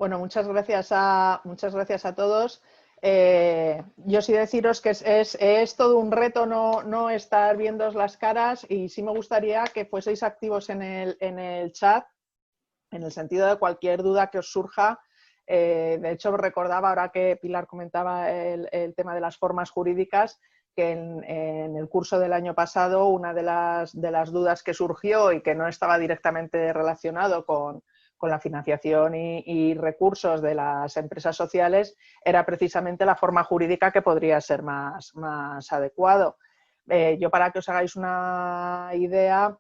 Bueno, muchas gracias a todos. Yo sí deciros que es todo un reto no estar viendo las caras y sí me gustaría que fueseis activos en el chat, en el sentido de cualquier duda que os surja. De hecho, recordaba ahora que Pilar comentaba el tema de las formas jurídicas, que en el curso del año pasado una de las dudas que surgió y que no estaba directamente relacionado con la financiación y recursos de las empresas sociales era precisamente la forma jurídica que podría ser más adecuado. Yo, para que os hagáis una idea,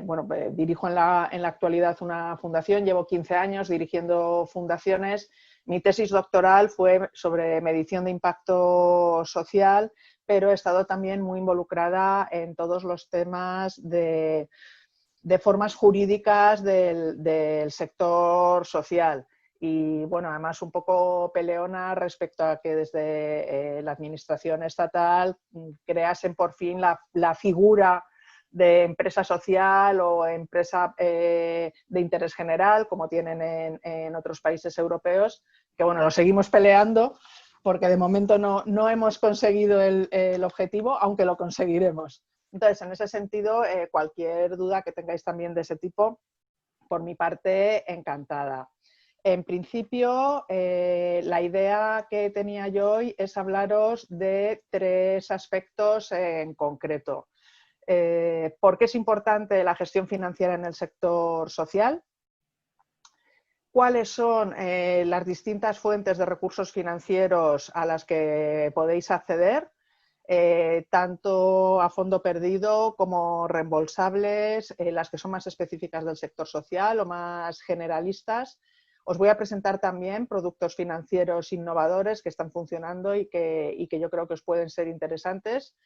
bueno, dirijo en la actualidad una fundación, llevo 15 años dirigiendo fundaciones. Mi tesis doctoral fue sobre medición de impacto social, pero he estado también muy involucrada en todos los temas de formas jurídicas del sector social. Y bueno, además un poco peleona respecto a que desde la administración estatal creasen por fin la figura de empresa social o empresa de interés general, como tienen en otros países europeos, que bueno, lo seguimos peleando porque de momento no hemos conseguido el objetivo, aunque lo conseguiremos. Entonces, en ese sentido, cualquier duda que tengáis también de ese tipo, por mi parte, encantada. En principio, la idea que tenía yo hoy es hablaros de 3 aspectos en concreto. ¿Por qué es importante la gestión financiera en el sector social? ¿Cuáles son las distintas fuentes de recursos financieros a las que podéis acceder? Tanto a fondo perdido como reembolsables, las que son más específicas del sector social o más generalistas. Os voy a presentar también productos financieros innovadores que están funcionando y que yo creo que os pueden ser interesantes,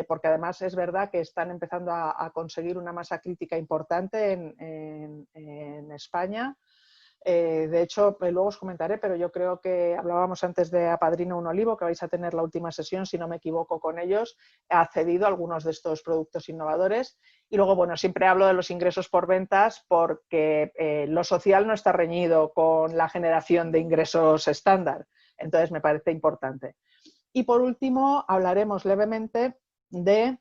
porque además es verdad que están empezando a conseguir una masa crítica importante en España. De hecho, luego os comentaré, pero yo creo que hablábamos antes de Apadrino un Olivo, que vais a tener la última sesión, si no me equivoco, con ellos. Ha accedido a algunos de estos productos innovadores. Y luego, bueno, siempre hablo de los ingresos por ventas porque lo social no está reñido con la generación de ingresos estándar. Entonces, me parece importante. Y por último, hablaremos levemente de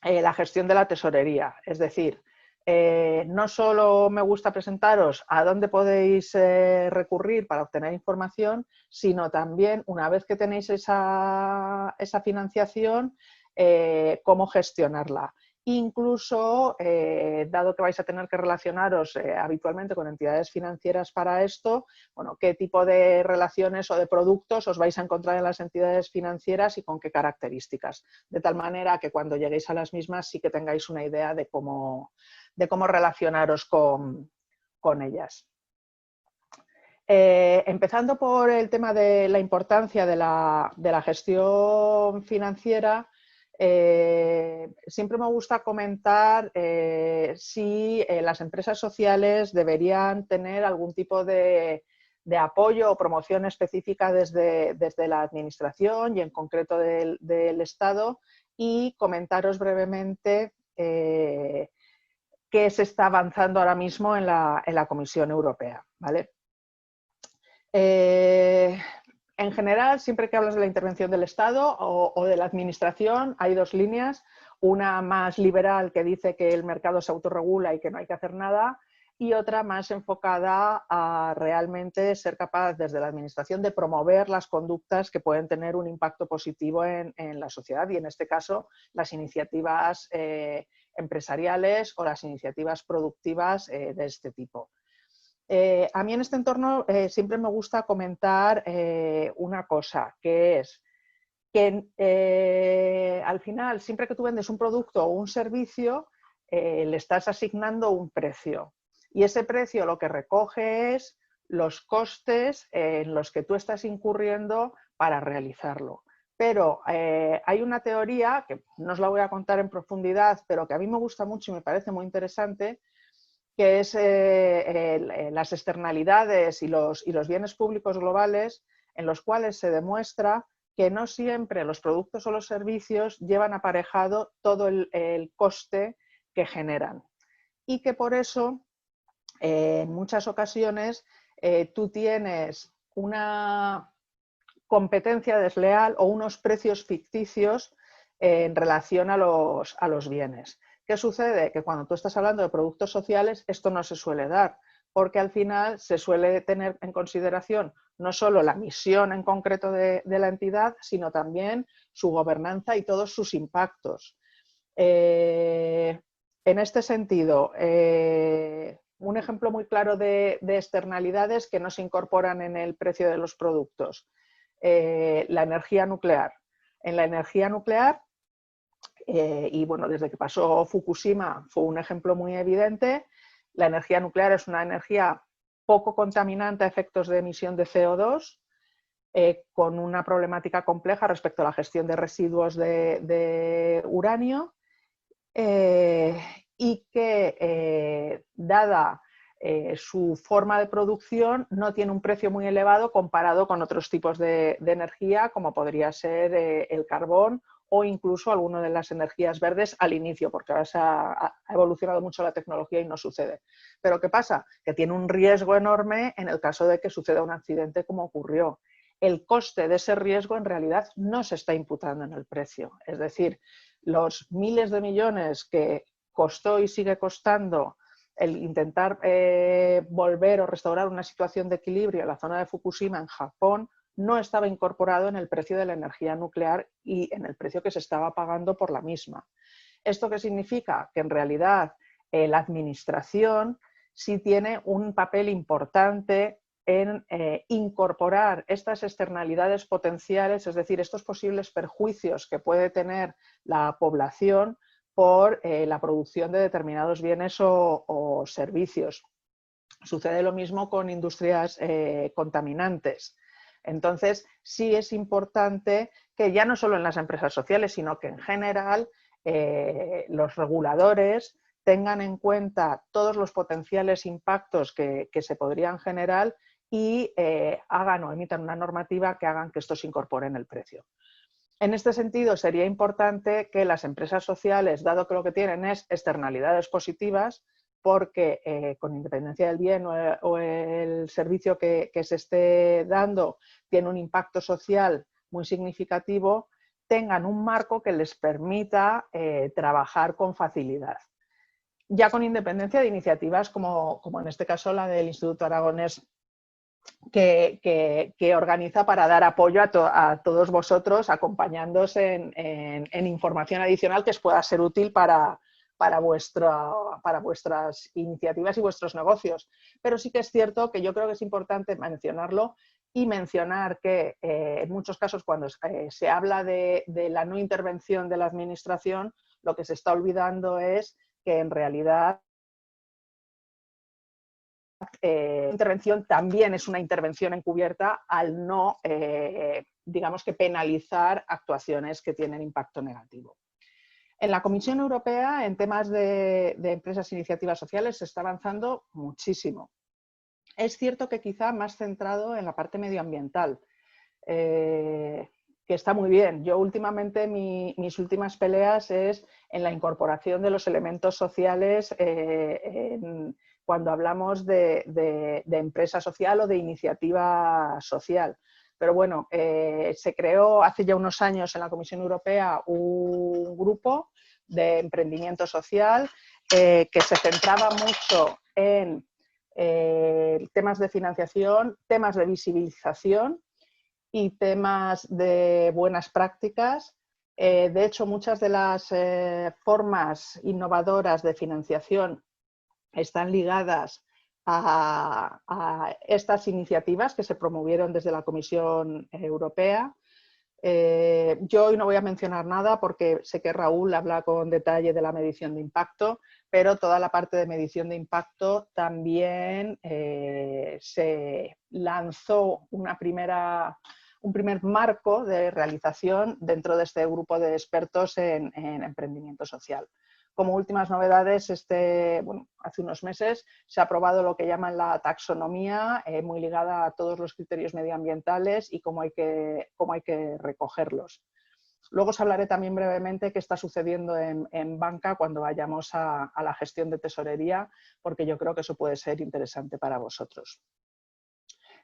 la gestión de la tesorería, es decir, no solo me gusta presentaros a dónde podéis recurrir para obtener información, sino también, una vez que tenéis esa financiación, cómo gestionarla. Incluso, dado que vais a tener que relacionaros habitualmente con entidades financieras para esto, bueno, qué tipo de relaciones o de productos os vais a encontrar en las entidades financieras y con qué características. De tal manera que cuando lleguéis a las mismas sí que tengáis una idea de cómo relacionaros con ellas. Empezando por el tema de la importancia de la gestión financiera, siempre me gusta comentar si las empresas sociales deberían tener algún tipo de apoyo o promoción específica desde la administración y en concreto del Estado, y comentaros brevemente qué se está avanzando ahora mismo en la Comisión Europea, ¿vale? En general, siempre que hablas de la intervención del Estado o de la Administración, hay 2 líneas. Una más liberal, que dice que el mercado se autorregula y que no hay que hacer nada, y otra más enfocada a realmente ser capaz desde la Administración de promover las conductas que pueden tener un impacto positivo en la sociedad, y en este caso las iniciativas empresariales o las iniciativas productivas de este tipo. A mí en este entorno siempre me gusta comentar una cosa, que es que al final, siempre que tú vendes un producto o un servicio, le estás asignando un precio. Y ese precio lo que recoge es los costes en los que tú estás incurriendo para realizarlo. Pero hay una teoría, que no os la voy a contar en profundidad, pero que a mí me gusta mucho y me parece muy interesante, que es las externalidades y los bienes públicos globales, en los cuales se demuestra que no siempre los productos o los servicios llevan aparejado todo el coste que generan, y que por eso en muchas ocasiones tú tienes una competencia desleal o unos precios ficticios en relación a los bienes. ¿Qué sucede? Que cuando tú estás hablando de productos sociales, esto no se suele dar, porque al final se suele tener en consideración no solo la misión en concreto de la entidad, sino también su gobernanza y todos sus impactos. En este sentido, un ejemplo muy claro de externalidades que no se incorporan en el precio de los productos. La energía nuclear. En la energía nuclear, y bueno, desde que pasó Fukushima fue un ejemplo muy evidente, la energía nuclear es una energía poco contaminante a efectos de emisión de CO2, con una problemática compleja respecto a la gestión de residuos de uranio, y que, dada su forma de producción, no tiene un precio muy elevado comparado con otros tipos de energía, como podría ser el carbón o incluso alguna de las energías verdes al inicio, porque ahora ha evolucionado mucho la tecnología y no sucede. Pero ¿qué pasa? Que tiene un riesgo enorme en el caso de que suceda un accidente como ocurrió. El coste de ese riesgo en realidad no se está imputando en el precio. Es decir, los miles de millones que costó y sigue costando el intentar volver o restaurar una situación de equilibrio en la zona de Fukushima en Japón no estaba incorporado en el precio de la energía nuclear y en el precio que se estaba pagando por la misma. ¿Esto qué significa? Que en realidad la administración sí tiene un papel importante en incorporar estas externalidades potenciales, es decir, estos posibles perjuicios que puede tener la población por la producción de determinados bienes o servicios. Sucede lo mismo con industrias contaminantes. Entonces, sí es importante que ya no solo en las empresas sociales, sino que en general los reguladores tengan en cuenta todos los potenciales impactos que se podrían generar y hagan o emitan una normativa que hagan que esto se incorpore en el precio. En este sentido, sería importante que las empresas sociales, dado que lo que tienen es externalidades positivas, porque con independencia del bien o el servicio que se esté dando tiene un impacto social muy significativo, tengan un marco que les permita trabajar con facilidad. Ya con independencia de iniciativas como en este caso la del Instituto Aragonés que organiza para dar apoyo a todos vosotros, acompañándoos en información adicional que os pueda ser útil para vuestras iniciativas y vuestros negocios. Pero sí que es cierto que yo creo que es importante mencionarlo y mencionar que en muchos casos cuando se habla de la no intervención de la administración, lo que se está olvidando es que en realidad intervención también es una intervención encubierta al no, digamos que penalizar actuaciones que tienen impacto negativo. En la Comisión Europea, en temas de empresas e iniciativas sociales, se está avanzando muchísimo. Es cierto que quizá más centrado en la parte medioambiental, que está muy bien. Yo últimamente, mis últimas peleas es en la incorporación de los elementos sociales cuando hablamos de empresa social o de iniciativa social. Pero bueno, se creó hace ya unos años en la Comisión Europea un grupo de emprendimiento social que se centraba mucho en temas de financiación, temas de visibilización y temas de buenas prácticas. De hecho, muchas de las formas innovadoras de financiación están ligadas a estas iniciativas que se promovieron desde la Comisión Europea. Yo hoy no voy a mencionar nada porque sé que Raúl habla con detalle de la medición de impacto, pero toda la parte de medición de impacto también se lanzó un primer marco de realización dentro de este grupo de expertos en emprendimiento social. Como últimas novedades, hace unos meses se ha aprobado lo que llaman la taxonomía, muy ligada a todos los criterios medioambientales y cómo hay que recogerlos. Luego os hablaré también brevemente qué está sucediendo en banca cuando vayamos a la gestión de tesorería, porque yo creo que eso puede ser interesante para vosotros.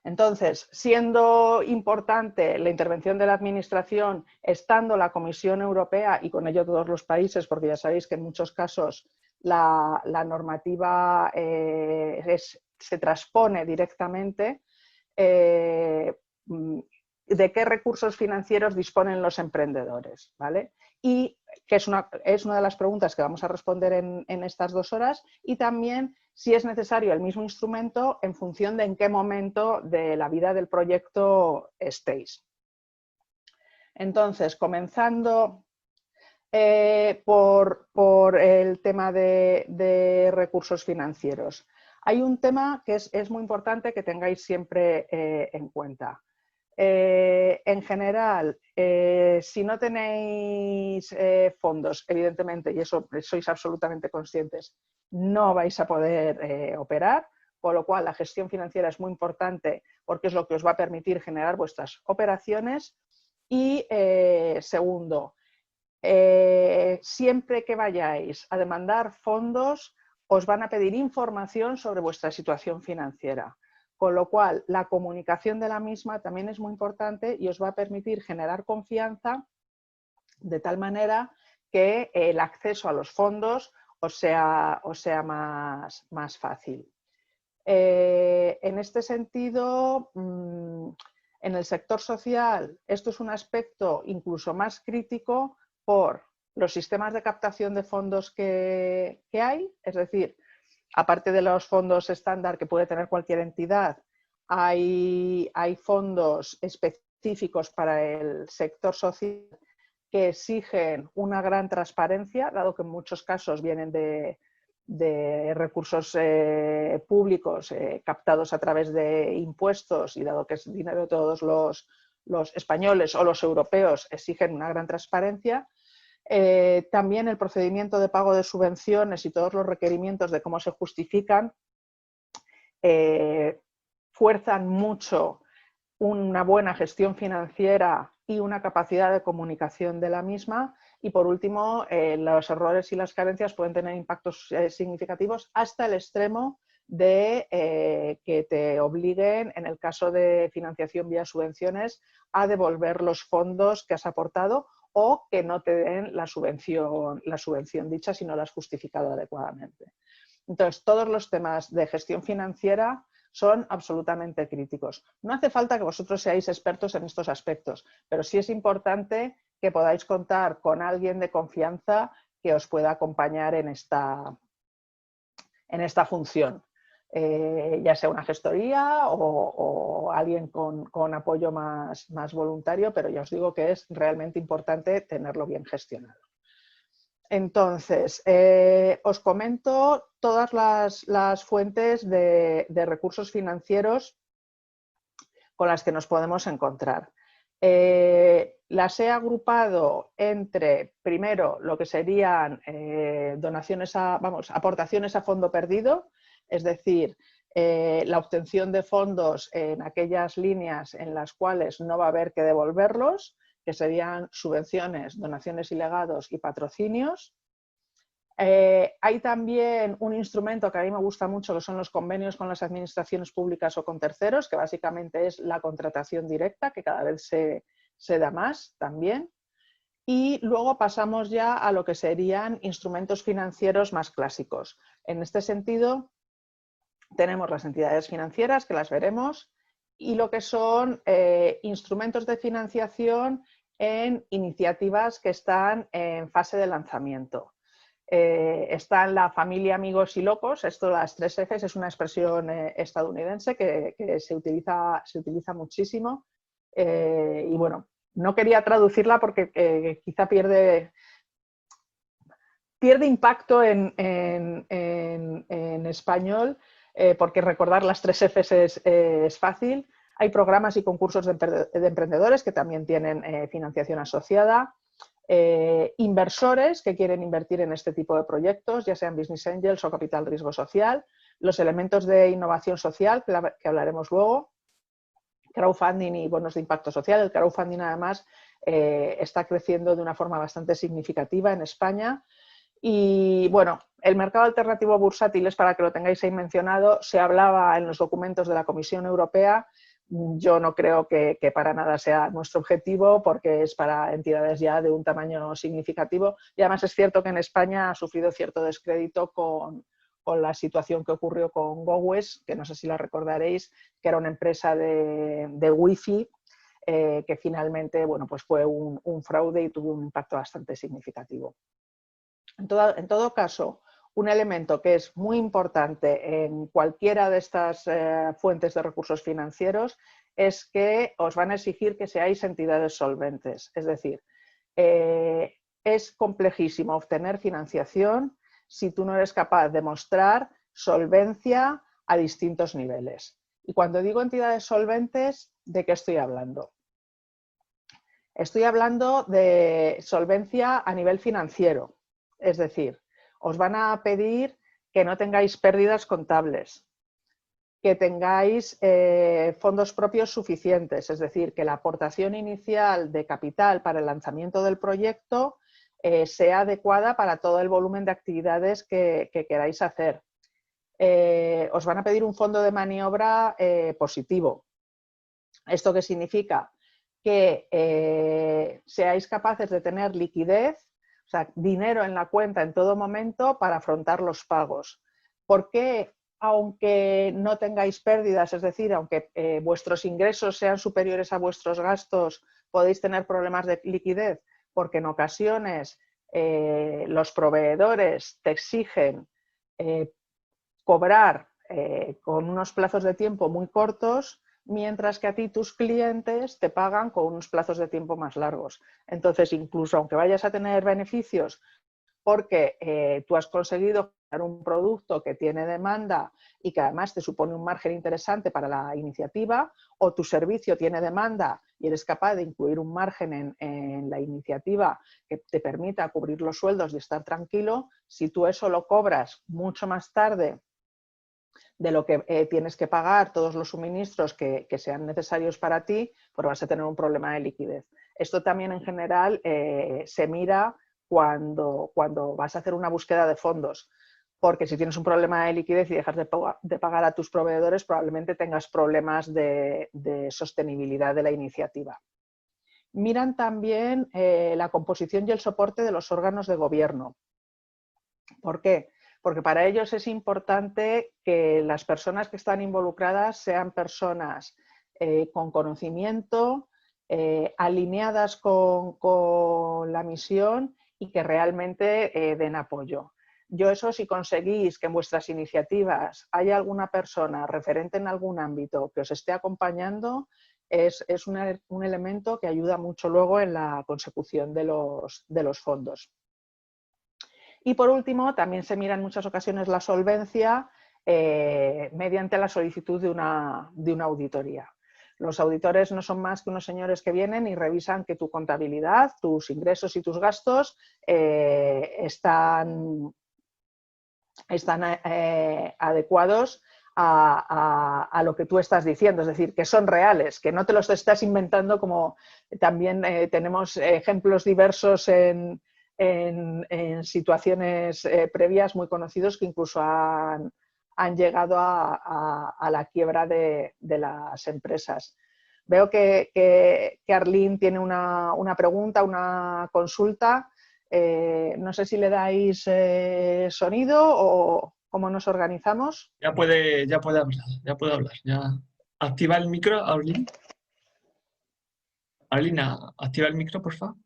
Entonces, siendo importante la intervención de la Administración, estando la Comisión Europea y con ello todos los países, porque ya sabéis que en muchos casos la normativa se transpone directamente, de qué recursos financieros disponen los emprendedores, ¿vale? Y que es una de las preguntas que vamos a responder en estas 2 horas, y también si es necesario el mismo instrumento en función de en qué momento de la vida del proyecto estéis. Entonces, comenzando por el tema de recursos financieros. Hay un tema que es muy importante que tengáis siempre en cuenta. En general, si no tenéis fondos, evidentemente, y eso sois absolutamente conscientes, no vais a poder operar, con lo cual la gestión financiera es muy importante porque es lo que os va a permitir generar vuestras operaciones. Y segundo, siempre que vayáis a demandar fondos, os van a pedir información sobre vuestra situación financiera. Con lo cual, la comunicación de la misma también es muy importante y os va a permitir generar confianza de tal manera que el acceso a los fondos os sea más fácil. En este sentido, en el sector social, esto es un aspecto incluso más crítico por los sistemas de captación de fondos que hay, es decir, aparte de los fondos estándar que puede tener cualquier entidad, hay fondos específicos para el sector social que exigen una gran transparencia, dado que en muchos casos vienen de recursos públicos captados a través de impuestos y dado que es dinero de todos los españoles o los europeos, exigen una gran transparencia. También el procedimiento de pago de subvenciones y todos los requerimientos de cómo se justifican fuerzan mucho una buena gestión financiera y una capacidad de comunicación de la misma. Y por último, los errores y las carencias pueden tener impactos significativos hasta el extremo de que te obliguen, en el caso de financiación vía subvenciones, a devolver los fondos que has aportado o que no te den la subvención dicha si no la has justificado adecuadamente. Entonces, todos los temas de gestión financiera son absolutamente críticos. No hace falta que vosotros seáis expertos en estos aspectos, pero sí es importante que podáis contar con alguien de confianza que os pueda acompañar en esta función. Ya sea una gestoría o alguien con apoyo más voluntario, pero ya os digo que es realmente importante tenerlo bien gestionado. Entonces, os comento todas las fuentes de recursos financieros con las que nos podemos encontrar. Las he agrupado entre, primero, lo que serían aportaciones a fondo perdido, es decir, la obtención de fondos en aquellas líneas en las cuales no va a haber que devolverlos, que serían subvenciones, donaciones y legados y patrocinios. Hay también un instrumento que a mí me gusta mucho, que son los convenios con las administraciones públicas o con terceros, que básicamente es la contratación directa, que cada vez se da más también. Y luego pasamos ya a lo que serían instrumentos financieros más clásicos. En este sentido, tenemos las entidades financieras, que las veremos, y lo que son instrumentos de financiación en iniciativas que están en fase de lanzamiento. Está en la familia Amigos y Locos. Esto, las 3 Fs, es una expresión estadounidense que se utiliza muchísimo. Y bueno, no quería traducirla porque quizá pierde impacto en español, porque recordar las 3 Fs es fácil. Hay programas y concursos de emprendedores que también tienen financiación asociada. Inversores que quieren invertir en este tipo de proyectos, ya sean business angels o capital riesgo social, los elementos de innovación social, que hablaremos luego, crowdfunding y bonos de impacto social. El crowdfunding, además, está creciendo de una forma bastante significativa en España. Y bueno, el mercado alternativo bursátil es, para que lo tengáis ahí mencionado, se hablaba en los documentos de la Comisión Europea. Yo no creo que para nada sea nuestro objetivo, porque es para entidades ya de un tamaño significativo, y además es cierto que en España ha sufrido cierto descrédito con la situación que ocurrió con GoWest, que no sé si la recordaréis, que era una empresa de wifi, que finalmente, bueno, pues fue un fraude y tuvo un impacto bastante significativo. En todo caso, un elemento que es muy importante en cualquiera de estas fuentes de recursos financieros es que os van a exigir que seáis entidades solventes. Es decir, es complejísimo obtener financiación si tú no eres capaz de mostrar solvencia a distintos niveles. Y cuando digo entidades solventes, ¿de qué estoy hablando? Estoy hablando de solvencia a nivel financiero. Es decir, os van a pedir que no tengáis pérdidas contables, que tengáis fondos propios suficientes, es decir, que la aportación inicial de capital para el lanzamiento del proyecto sea adecuada para todo el volumen de actividades que queráis hacer. Os van a pedir un fondo de maniobra positivo. ¿Esto qué significa? Que seáis capaces de tener liquidez, o sea, dinero en la cuenta en todo momento para afrontar los pagos. ¿Por qué, aunque no tengáis pérdidas, es decir, aunque vuestros ingresos sean superiores a vuestros gastos, podéis tener problemas de liquidez? Porque en ocasiones los proveedores te exigen cobrar con unos plazos de tiempo muy cortos, mientras que a ti tus clientes te pagan con unos plazos de tiempo más largos. Entonces, incluso aunque vayas a tener beneficios porque tú has conseguido crear un producto que tiene demanda y que además te supone un margen interesante para la iniciativa, o tu servicio tiene demanda y eres capaz de incluir un margen en la iniciativa que te permita cubrir los sueldos y estar tranquilo, si tú eso lo cobras mucho más tarde de lo que tienes que pagar, todos los suministros que sean necesarios para ti, pues vas a tener un problema de liquidez. Esto también en general se mira cuando vas a hacer una búsqueda de fondos, porque si tienes un problema de liquidez y dejas de pagar a tus proveedores, probablemente tengas problemas de sostenibilidad de la iniciativa. Miran también la composición y el soporte de los órganos de gobierno. ¿Por qué? Porque para ellos es importante que las personas que están involucradas sean personas con conocimiento, alineadas con la misión y que realmente den apoyo. Yo eso, si conseguís que en vuestras iniciativas haya alguna persona referente en algún ámbito que os esté acompañando, es un elemento que ayuda mucho luego en la consecución de los fondos. Y por último, también se mira en muchas ocasiones la solvencia mediante la solicitud de una auditoría. Los auditores no son más que unos señores que vienen y revisan que tu contabilidad, tus ingresos y tus gastos están adecuados a lo que tú estás diciendo, es decir, que son reales, que no te los estás inventando, como también tenemos ejemplos diversos en situaciones previas muy conocidos que incluso han llegado a la quiebra de las empresas. Veo que Arlene tiene una pregunta, una consulta. No sé si le dais sonido o cómo nos organizamos. Ya puede hablar. Ya. Activa el micro, Arlene. Arlene, activa el micro, por favor.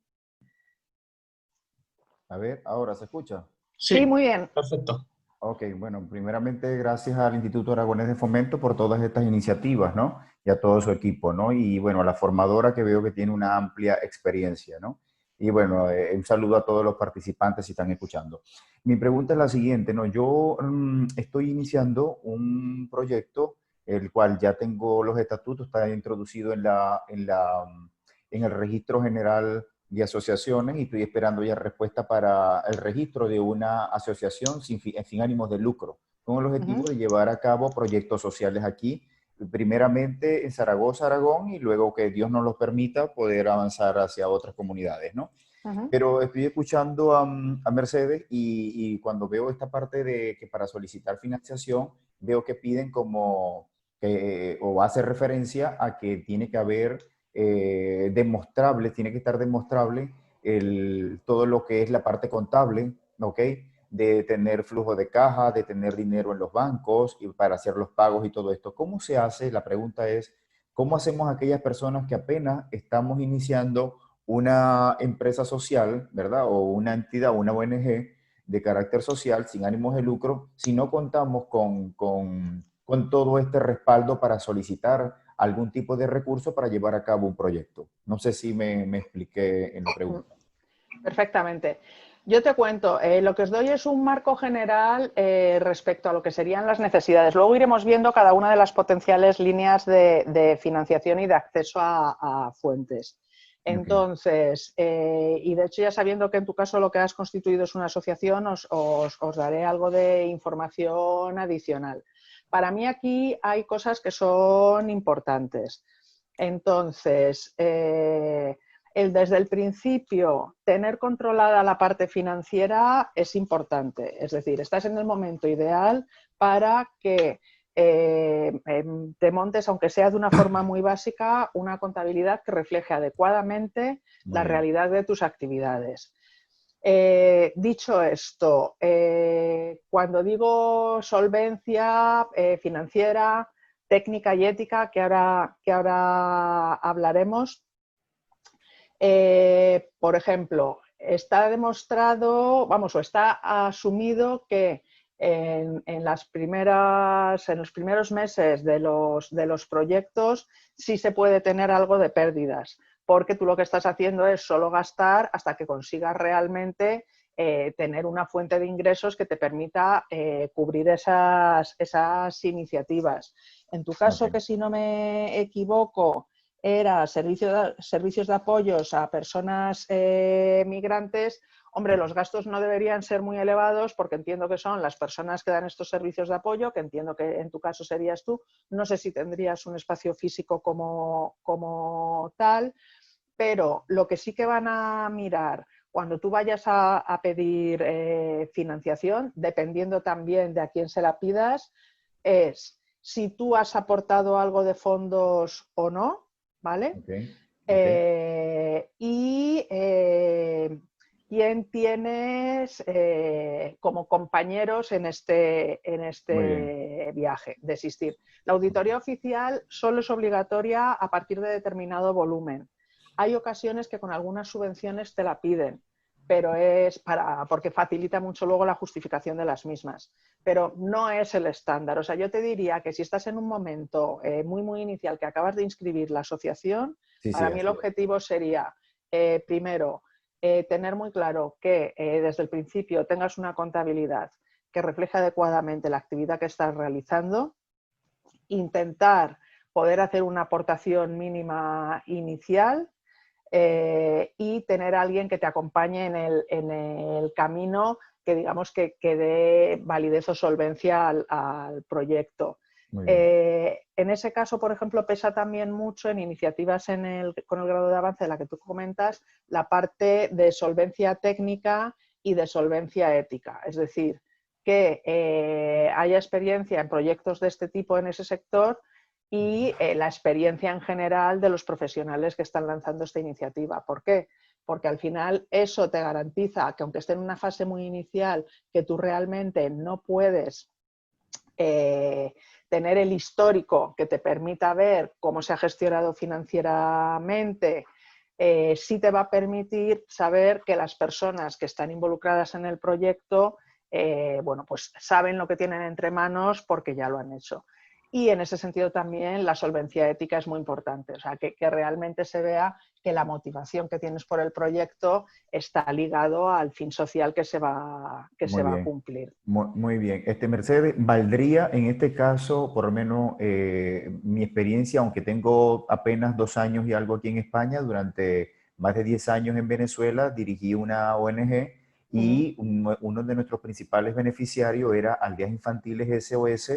A ver, ahora se escucha. Sí, muy bien. Perfecto. Ok, bueno, primeramente gracias al Instituto Aragonés de Fomento por todas estas iniciativas, ¿no? Y a todo su equipo, ¿no? Y bueno, a la formadora que veo que tiene una amplia experiencia, ¿no? Y bueno, un saludo a todos los participantes si están escuchando. Mi pregunta es la siguiente, ¿no? Yo estoy iniciando un proyecto, el cual ya tengo los estatutos, está introducido en el Registro General de Asociaciones y estoy esperando ya respuesta para el registro de una asociación sin ánimos de lucro, con el objetivo de llevar a cabo proyectos sociales aquí primeramente en Zaragoza, Aragón, y luego que Dios nos lo permita poder avanzar hacia otras comunidades, ¿no? Ujú. Pero estoy escuchando a Mercedes y cuando veo esta parte de que para solicitar financiación, veo que piden como, o hace referencia a que tiene que haber demostrable, tiene que estar demostrable todo lo que es la parte contable, ¿ok? De tener flujo de caja, de tener dinero en los bancos y para hacer los pagos y todo esto. ¿Cómo se hace? La pregunta es, ¿cómo hacemos aquellas personas que apenas estamos iniciando una empresa social, ¿verdad? O una entidad, una ONG de carácter social sin ánimos de lucro, si no contamos con todo este respaldo para solicitar algún tipo de recurso para llevar a cabo un proyecto? No sé si me expliqué en la pregunta. Perfectamente. Yo te cuento, lo que os doy es un marco general respecto a lo que serían las necesidades. Luego iremos viendo cada una de las potenciales líneas de financiación y de acceso a fuentes. Entonces, y de hecho ya sabiendo que en tu caso lo que has constituido es una asociación, os daré algo de información adicional. Para mí aquí hay cosas que son importantes. Entonces, desde el principio tener controlada la parte financiera es importante. Es decir, estás en el momento ideal para que te montes, aunque sea de una forma muy básica, una contabilidad que refleje adecuadamente la realidad de tus actividades. Dicho esto, cuando digo solvencia financiera, técnica y ética, que ahora hablaremos, por ejemplo, está demostrado, vamos, o está asumido que en los primeros meses de los proyectos sí se puede tener algo de pérdidas, porque tú lo que estás haciendo es solo gastar hasta que consigas realmente tener una fuente de ingresos que te permita cubrir esas iniciativas. En tu caso, que si no me equivoco, era servicios de apoyos a personas migrantes, hombre, los gastos no deberían ser muy elevados porque entiendo que son las personas que dan estos servicios de apoyo, que entiendo que en tu caso serías tú. No sé si tendrías un espacio físico como tal, pero lo que sí que van a mirar cuando tú vayas a pedir financiación, dependiendo también de a quién se la pidas, es si tú has aportado algo de fondos o no, ¿vale? Y quién tienes como compañeros en este viaje de existir. La auditoría oficial solo es obligatoria a partir de determinado volumen. Hay ocasiones que con algunas subvenciones te la piden, pero es porque facilita mucho luego la justificación de las mismas. Pero no es el estándar. O sea, yo te diría que si estás en un momento muy inicial, que acabas de inscribir la asociación, para mí el objetivo sería, primero, tener muy claro que desde el principio tengas una contabilidad que refleje adecuadamente la actividad que estás realizando, intentar poder hacer una aportación mínima inicial, y tener a alguien que te acompañe en el camino que digamos que dé validez o solvencia al proyecto. En ese caso, por ejemplo, pesa también mucho en iniciativas con el grado de avance de la que tú comentas, la parte de solvencia técnica y de solvencia ética. Es decir, que haya experiencia en proyectos de este tipo en ese sector y la experiencia en general de los profesionales que están lanzando esta iniciativa. ¿Por qué? Porque al final eso te garantiza que aunque esté en una fase muy inicial, que tú realmente no puedes tener el histórico que te permita ver cómo se ha gestionado financieramente, sí te va a permitir saber que las personas que están involucradas en el proyecto, bueno, pues saben lo que tienen entre manos porque ya lo han hecho. Y en ese sentido también la solvencia ética es muy importante, o sea, que realmente se vea que la motivación que tienes por el proyecto está ligado al fin social que se va a cumplir. Muy bien. Mercedes, ¿valdría en este caso, por lo menos mi experiencia, aunque tengo apenas 2 años y algo aquí en España, durante más de 10 años en Venezuela, dirigí una ONG y uno de nuestros principales beneficiarios era Aldeas Infantiles SOS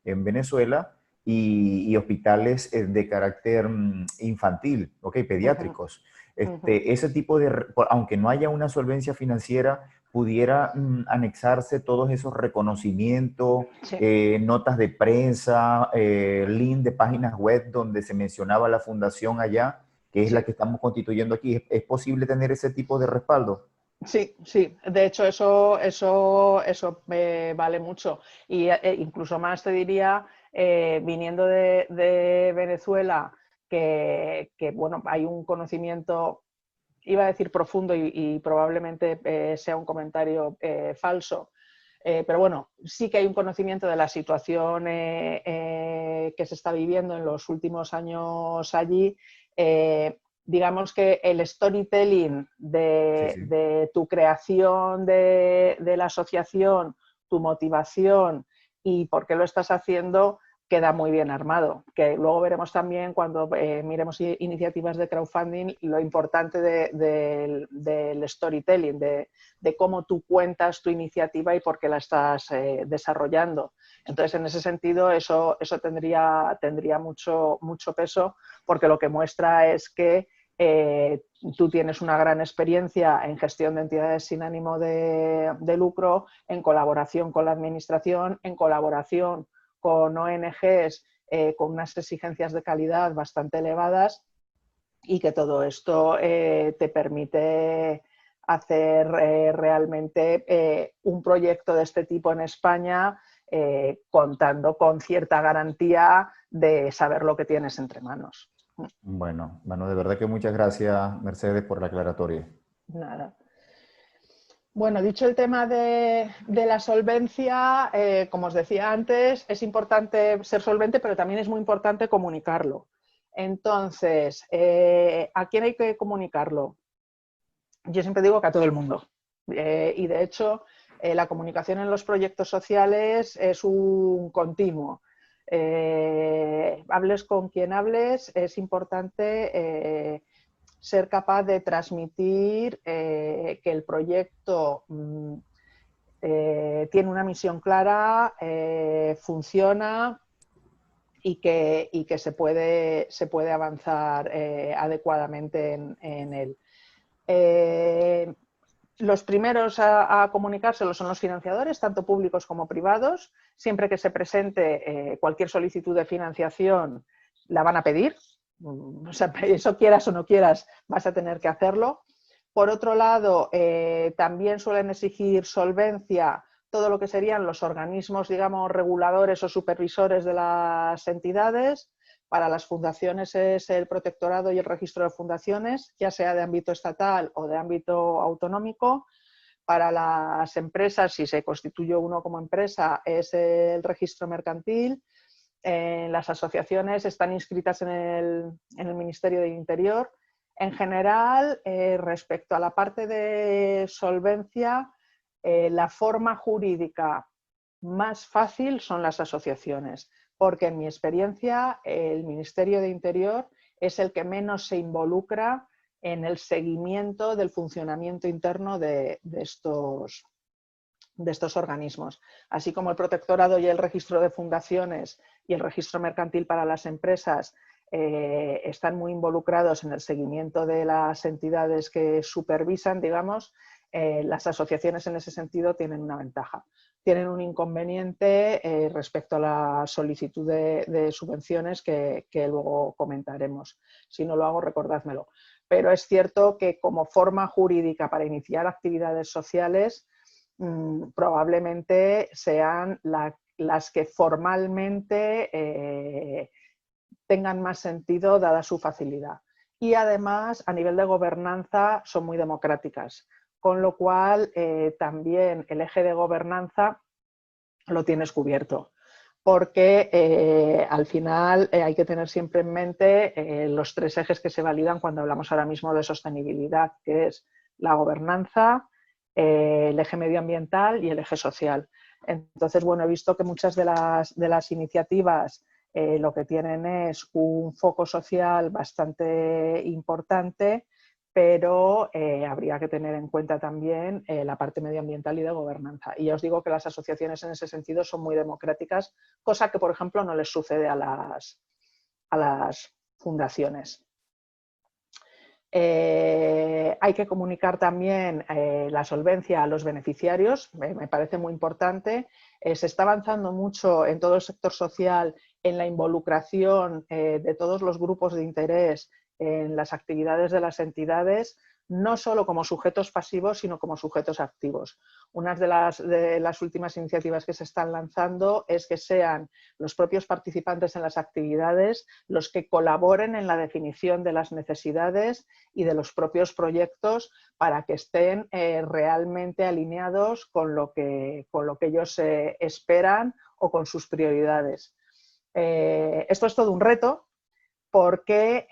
en Venezuela, y hospitales de carácter infantil, ¿ok? Pediátricos. Ese tipo de, aunque no haya una solvencia financiera, pudiera anexarse todos esos reconocimientos, Sí. notas de prensa, link de páginas web donde se mencionaba la fundación allá, que es la Sí. que estamos constituyendo aquí. ¿Es posible tener ese tipo de respaldo? Sí, sí, de hecho eso vale mucho y incluso más te diría, viniendo de Venezuela, que, bueno, hay un conocimiento, iba a decir profundo y probablemente sea un comentario falso, pero bueno, sí que hay un conocimiento de la situación que se está viviendo en los últimos años allí. Digamos que el storytelling Sí, sí. de tu creación de la asociación, tu motivación y por qué lo estás haciendo, queda muy bien armado. Que luego veremos también cuando miremos iniciativas de crowdfunding lo importante del storytelling, de cómo tú cuentas tu iniciativa y por qué la estás desarrollando. Entonces, en ese sentido, eso tendría mucho, mucho peso, porque lo que muestra es que tú tienes una gran experiencia en gestión de entidades sin ánimo de lucro, en colaboración con la administración, en colaboración con ONGs con unas exigencias de calidad bastante elevadas, y que todo esto te permite hacer realmente un proyecto de este tipo en España, contando con cierta garantía de saber lo que tienes entre manos. Bueno, de verdad que muchas gracias, Mercedes, por la aclaratoria. Nada. Bueno, dicho el tema de la solvencia, como os decía antes, es importante ser solvente, pero también es muy importante comunicarlo. Entonces, ¿a quién hay que comunicarlo? Yo siempre digo que a todo el mundo. Y de hecho, la comunicación en los proyectos sociales es un continuo. Hables con quien hables, es importante ser capaz de transmitir que el proyecto tiene una misión clara, funciona y que se puede avanzar adecuadamente en él. Los primeros a comunicárselo son los financiadores, tanto públicos como privados. Siempre que se presente cualquier solicitud de financiación, la van a pedir. O sea, eso quieras o no quieras, vas a tener que hacerlo. Por otro lado, también suelen exigir solvencia todo lo que serían los organismos, digamos, reguladores o supervisores de las entidades. Para las fundaciones es el protectorado y el registro de fundaciones, ya sea de ámbito estatal o de ámbito autonómico. Para las empresas, si se constituye uno como empresa, es el registro mercantil. Las asociaciones están inscritas en el Ministerio de Interior. En general, respecto a la parte de solvencia, la forma jurídica más fácil son las asociaciones, porque en mi experiencia el Ministerio de Interior es el que menos se involucra en el seguimiento del funcionamiento interno de estos organismos. Así como el protectorado y el registro de fundaciones y el registro mercantil para las empresas están muy involucrados en el seguimiento de las entidades que supervisan, digamos, las asociaciones en ese sentido tienen una ventaja. Tienen un inconveniente respecto a la solicitud de subvenciones que luego comentaremos. Si no lo hago, recordádmelo. Pero es cierto que como forma jurídica para iniciar actividades sociales, probablemente sean las que formalmente tengan más sentido dada su facilidad. Y además, a nivel de gobernanza, son muy democráticas, con lo cual también el eje de gobernanza lo tienes cubierto, porque al final hay que tener siempre en mente los tres ejes que se validan cuando hablamos ahora mismo de sostenibilidad, que es la gobernanza, el eje medioambiental y el eje social. Entonces, bueno, he visto que muchas de las iniciativas lo que tienen es un foco social bastante importante, pero habría que tener en cuenta también la parte medioambiental y de gobernanza. Y ya os digo que las asociaciones en ese sentido son muy democráticas, cosa que, por ejemplo, no les sucede a las fundaciones. Hay que comunicar también la solvencia a los beneficiarios, me parece muy importante. Se está avanzando mucho en todo el sector social en la involucración de todos los grupos de interés en las actividades de las entidades, no solo como sujetos pasivos, sino como sujetos activos. Una de las últimas iniciativas que se están lanzando es que sean los propios participantes en las actividades los que colaboren en la definición de las necesidades y de los propios proyectos para que estén realmente alineados con lo que ellos esperan o con sus prioridades. Esto es todo un reto, porque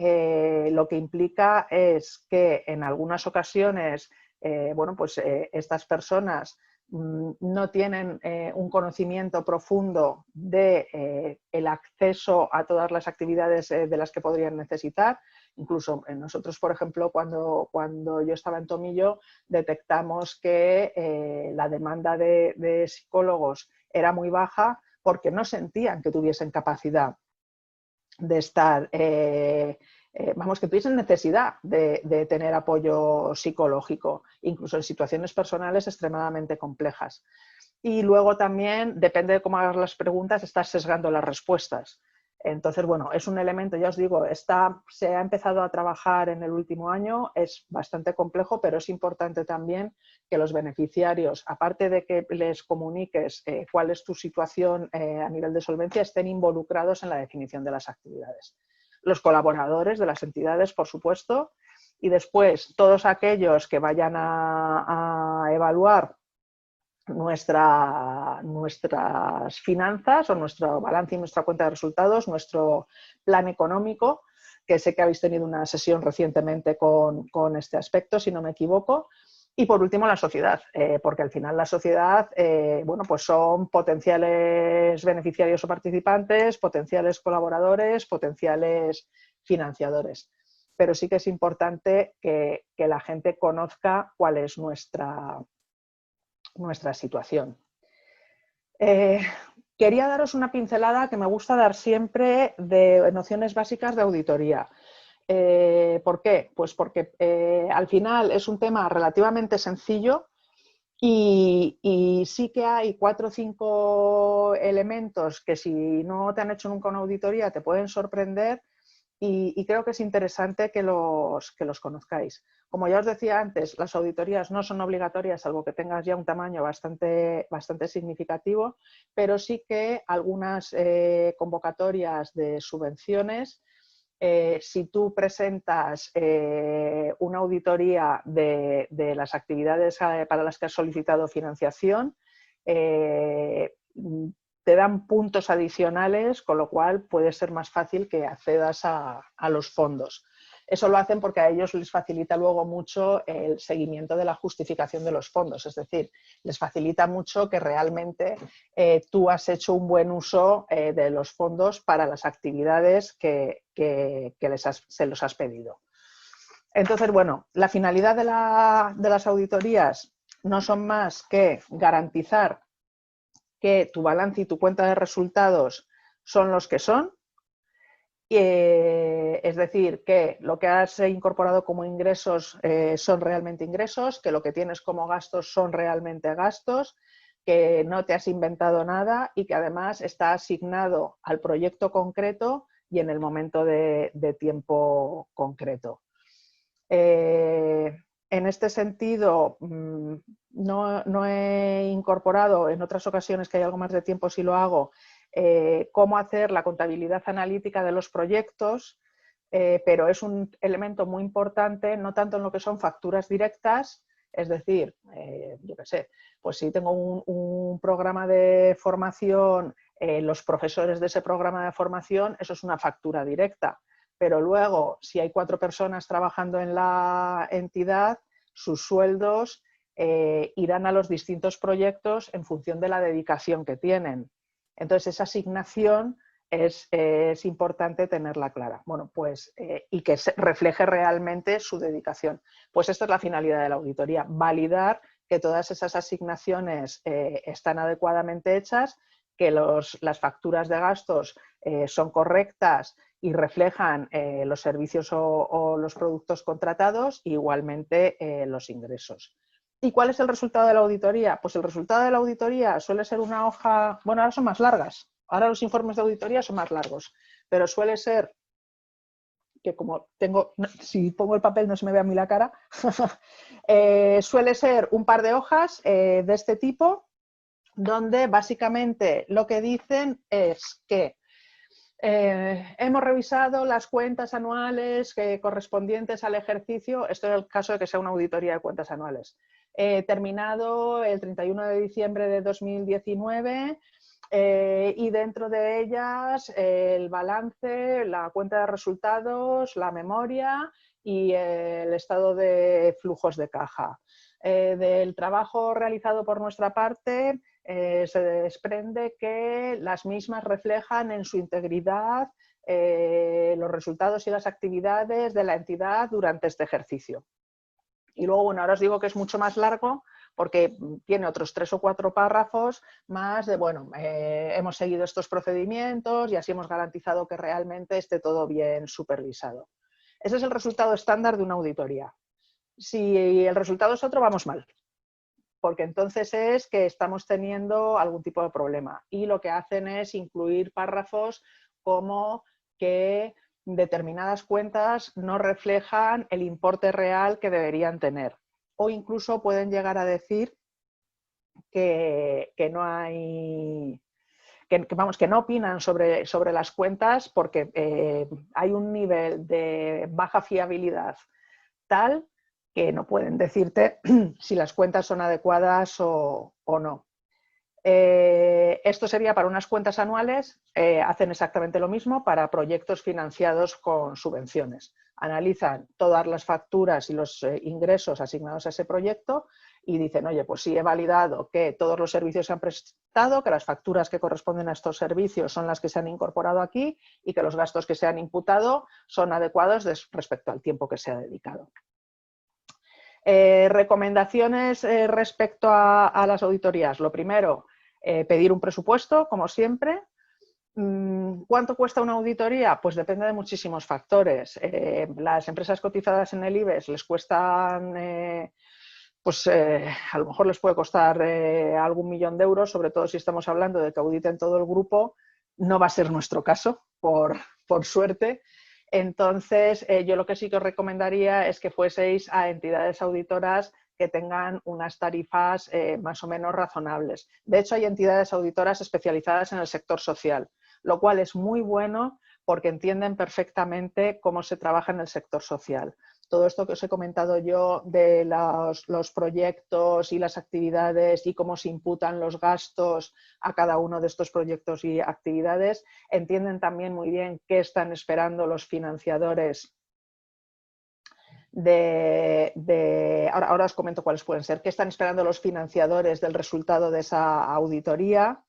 lo que implica es que en algunas ocasiones estas personas no tienen un conocimiento profundo de el acceso a todas las actividades de las que podrían necesitar. Incluso nosotros, por ejemplo, cuando yo estaba en Tomillo, detectamos que la demanda de psicólogos era muy baja porque no sentían que tuviesen capacidad de estar, que tuviesen necesidad de tener apoyo psicológico, incluso en situaciones personales extremadamente complejas. Y luego también, depende de cómo hagas las preguntas, estás sesgando las respuestas. Entonces, bueno, es un elemento, ya os digo, se ha empezado a trabajar en el último año, es bastante complejo, pero es importante también que los beneficiarios, aparte de que les comuniques cuál es tu situación a nivel de solvencia, estén involucrados en la definición de las actividades. Los colaboradores de las entidades, por supuesto, y después todos aquellos que vayan a evaluar nuestras finanzas o nuestro balance y nuestra cuenta de resultados, nuestro plan económico, que sé que habéis tenido una sesión recientemente con este aspecto, si no me equivoco. Y por último, la sociedad, porque al final la sociedad pues son potenciales beneficiarios o participantes, potenciales colaboradores, potenciales financiadores. Pero sí que es importante que la gente conozca cuál es nuestra situación. Quería daros una pincelada que me gusta dar siempre de nociones básicas de auditoría. ¿Por qué? Pues porque al final es un tema relativamente sencillo y sí que hay 4 o 5 elementos que si no te han hecho nunca una auditoría te pueden sorprender y creo que es interesante que los conozcáis. Como ya os decía antes, las auditorías no son obligatorias, salvo que tengas ya un tamaño bastante significativo, pero sí que algunas convocatorias de subvenciones, si tú presentas una auditoría de las actividades para las que has solicitado financiación, te dan puntos adicionales, con lo cual puede ser más fácil que accedas a los fondos. Eso lo hacen porque a ellos les facilita luego mucho el seguimiento de la justificación de los fondos, es decir, les facilita mucho que realmente tú has hecho un buen uso de los fondos para las actividades que se los has pedido. Entonces, bueno, la finalidad de las auditorías no son más que garantizar que tu balance y tu cuenta de resultados son los que son, es decir, que lo que has incorporado como ingresos son realmente ingresos, que lo que tienes como gastos son realmente gastos, que no te has inventado nada y que además está asignado al proyecto concreto y en el momento de tiempo concreto. En este sentido, no he incorporado, en otras ocasiones que hay algo más de tiempo sí lo hago, cómo hacer la contabilidad analítica de los proyectos, pero es un elemento muy importante, no tanto en lo que son facturas directas, es decir, yo qué sé, pues si tengo un programa de formación, los profesores de ese programa de formación, eso es una factura directa. Pero luego, si hay 4 personas trabajando en la entidad, sus sueldos irán a los distintos proyectos en función de la dedicación que tienen. Entonces, esa asignación es importante tenerla clara. Bueno, pues, y que refleje realmente su dedicación. Pues esta es la finalidad de la auditoría, validar que todas esas asignaciones están adecuadamente hechas, que las facturas de gastos son correctas y reflejan los servicios o los productos contratados, e igualmente los ingresos. ¿Y cuál es el resultado de la auditoría? Pues el resultado de la auditoría suele ser una hoja, bueno, ahora son más largas, ahora los informes de auditoría son más largos, pero suele ser que como tengo, si pongo el papel no se me ve a mí la cara, suele ser un par de hojas de este tipo, donde básicamente lo que dicen es que hemos revisado las cuentas anuales correspondientes al ejercicio, esto en el caso de que sea una auditoría de cuentas anuales, terminado el 31 de diciembre de 2019 y dentro de ellas el balance, la cuenta de resultados, la memoria y el estado de flujos de caja. Del trabajo realizado por nuestra parte, se desprende que las mismas reflejan en su integridad los resultados y las actividades de la entidad durante este ejercicio. Y luego, bueno, ahora os digo que es mucho más largo porque tiene otros 3 o 4 párrafos más de, bueno, hemos seguido estos procedimientos y así hemos garantizado que realmente esté todo bien supervisado. Ese es el resultado estándar de una auditoría. Si el resultado es otro, vamos mal, porque entonces es que estamos teniendo algún tipo de problema. Y lo que hacen es incluir párrafos como que determinadas cuentas no reflejan el importe real que deberían tener. O incluso pueden llegar a decir que no hay... Que no opinan sobre las cuentas porque hay un nivel de baja fiabilidad tal que no pueden decirte si las cuentas son adecuadas o no. Esto sería para unas cuentas anuales, hacen exactamente lo mismo para proyectos financiados con subvenciones. Analizan todas las facturas y los ingresos asignados a ese proyecto y dicen, oye, pues sí he validado que todos los servicios se han prestado, que las facturas que corresponden a estos servicios son las que se han incorporado aquí y que los gastos que se han imputado son adecuados respecto al tiempo que se ha dedicado. Recomendaciones respecto a las auditorías. Lo primero, pedir un presupuesto, como siempre. ¿Cuánto cuesta una auditoría? Pues depende de muchísimos factores. Las empresas cotizadas en el IBEX les cuestan, a lo mejor les puede costar algún millón de euros, sobre todo si estamos hablando de que auditen todo el grupo. No va a ser nuestro caso, por suerte. Entonces, yo lo que sí que os recomendaría es que fueseis a entidades auditoras que tengan unas tarifas más o menos razonables. De hecho, hay entidades auditoras especializadas en el sector social, lo cual es muy bueno porque entienden perfectamente cómo se trabaja en el sector social. Todo esto que os he comentado yo de los proyectos y las actividades y cómo se imputan los gastos a cada uno de estos proyectos y actividades, entienden también muy bien qué están esperando los financiadores ahora os comento cuáles pueden ser, qué están esperando los financiadores del resultado de esa auditoría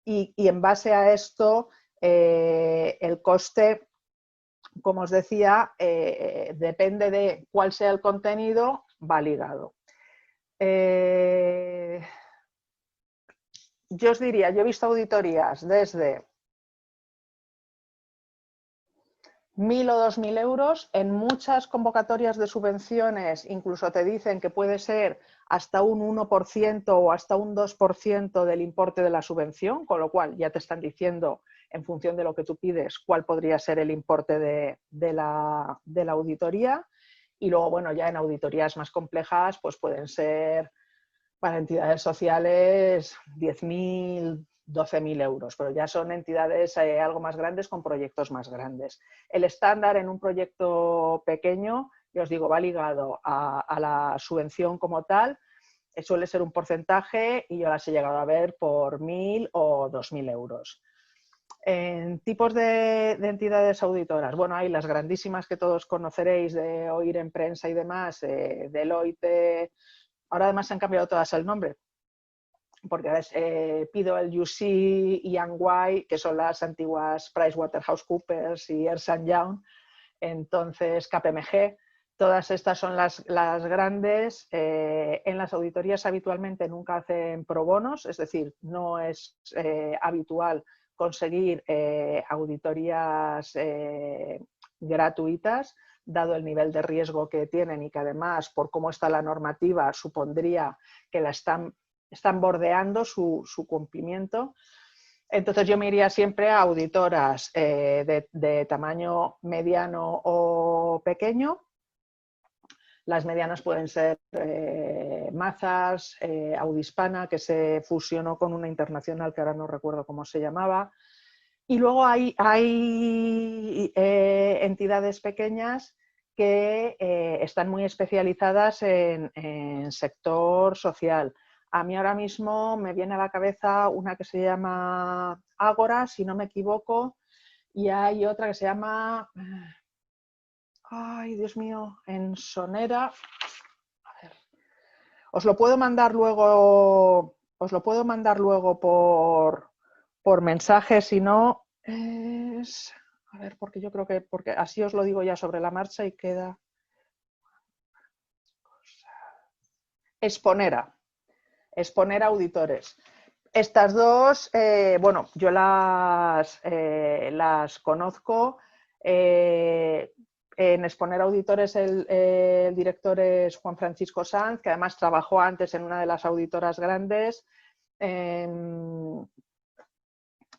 y en base a esto el coste, como os decía, depende de cuál sea el contenido, va ligado. Yo os diría, yo he visto auditorías desde 1.000 o 2.000 euros. En muchas convocatorias de subvenciones incluso te dicen que puede ser hasta un 1% o hasta un 2% del importe de la subvención, con lo cual ya te están diciendo, en función de lo que tú pides, cuál podría ser el importe de la auditoría. Y luego, bueno, ya en auditorías más complejas, pues pueden ser para entidades sociales 10.000, 12.000 euros, pero ya son entidades algo más grandes con proyectos más grandes. El estándar en un proyecto pequeño, ya os digo, va ligado a la subvención como tal, suele ser un porcentaje y yo las he llegado a ver por 1.000 o 2.000 euros. En tipos de entidades auditoras, bueno, hay las grandísimas que todos conoceréis de oír en prensa y demás, Deloitte, ahora además se han cambiado todas el nombre. porque PwC y EY, que son las antiguas PricewaterhouseCoopers y Ernst & Young, entonces KPMG, todas estas son las grandes. En las auditorías habitualmente nunca hacen pro bonos, es decir, no es habitual conseguir auditorías gratuitas, dado el nivel de riesgo que tienen y que además, por cómo está la normativa, supondría que la están bordeando su cumplimiento. Entonces yo me iría siempre a auditoras de tamaño mediano o pequeño. Las medianas pueden ser Mazars, Audihispana, que se fusionó con una internacional que ahora no recuerdo cómo se llamaba. Y luego hay entidades pequeñas que están muy especializadas en sector social. A mí ahora mismo me viene a la cabeza una que se llama Ágora, si no me equivoco, y hay otra que se llama, ay Dios mío, en Sonera. A ver, os lo puedo mandar luego por mensaje, si no es, a ver, porque yo creo que, porque así os lo digo ya sobre la marcha y queda. Exponera Auditores. Estas dos, bueno, yo las conozco. En Exponera Auditores el director es Juan Francisco Sanz, que además trabajó antes en una de las auditoras grandes.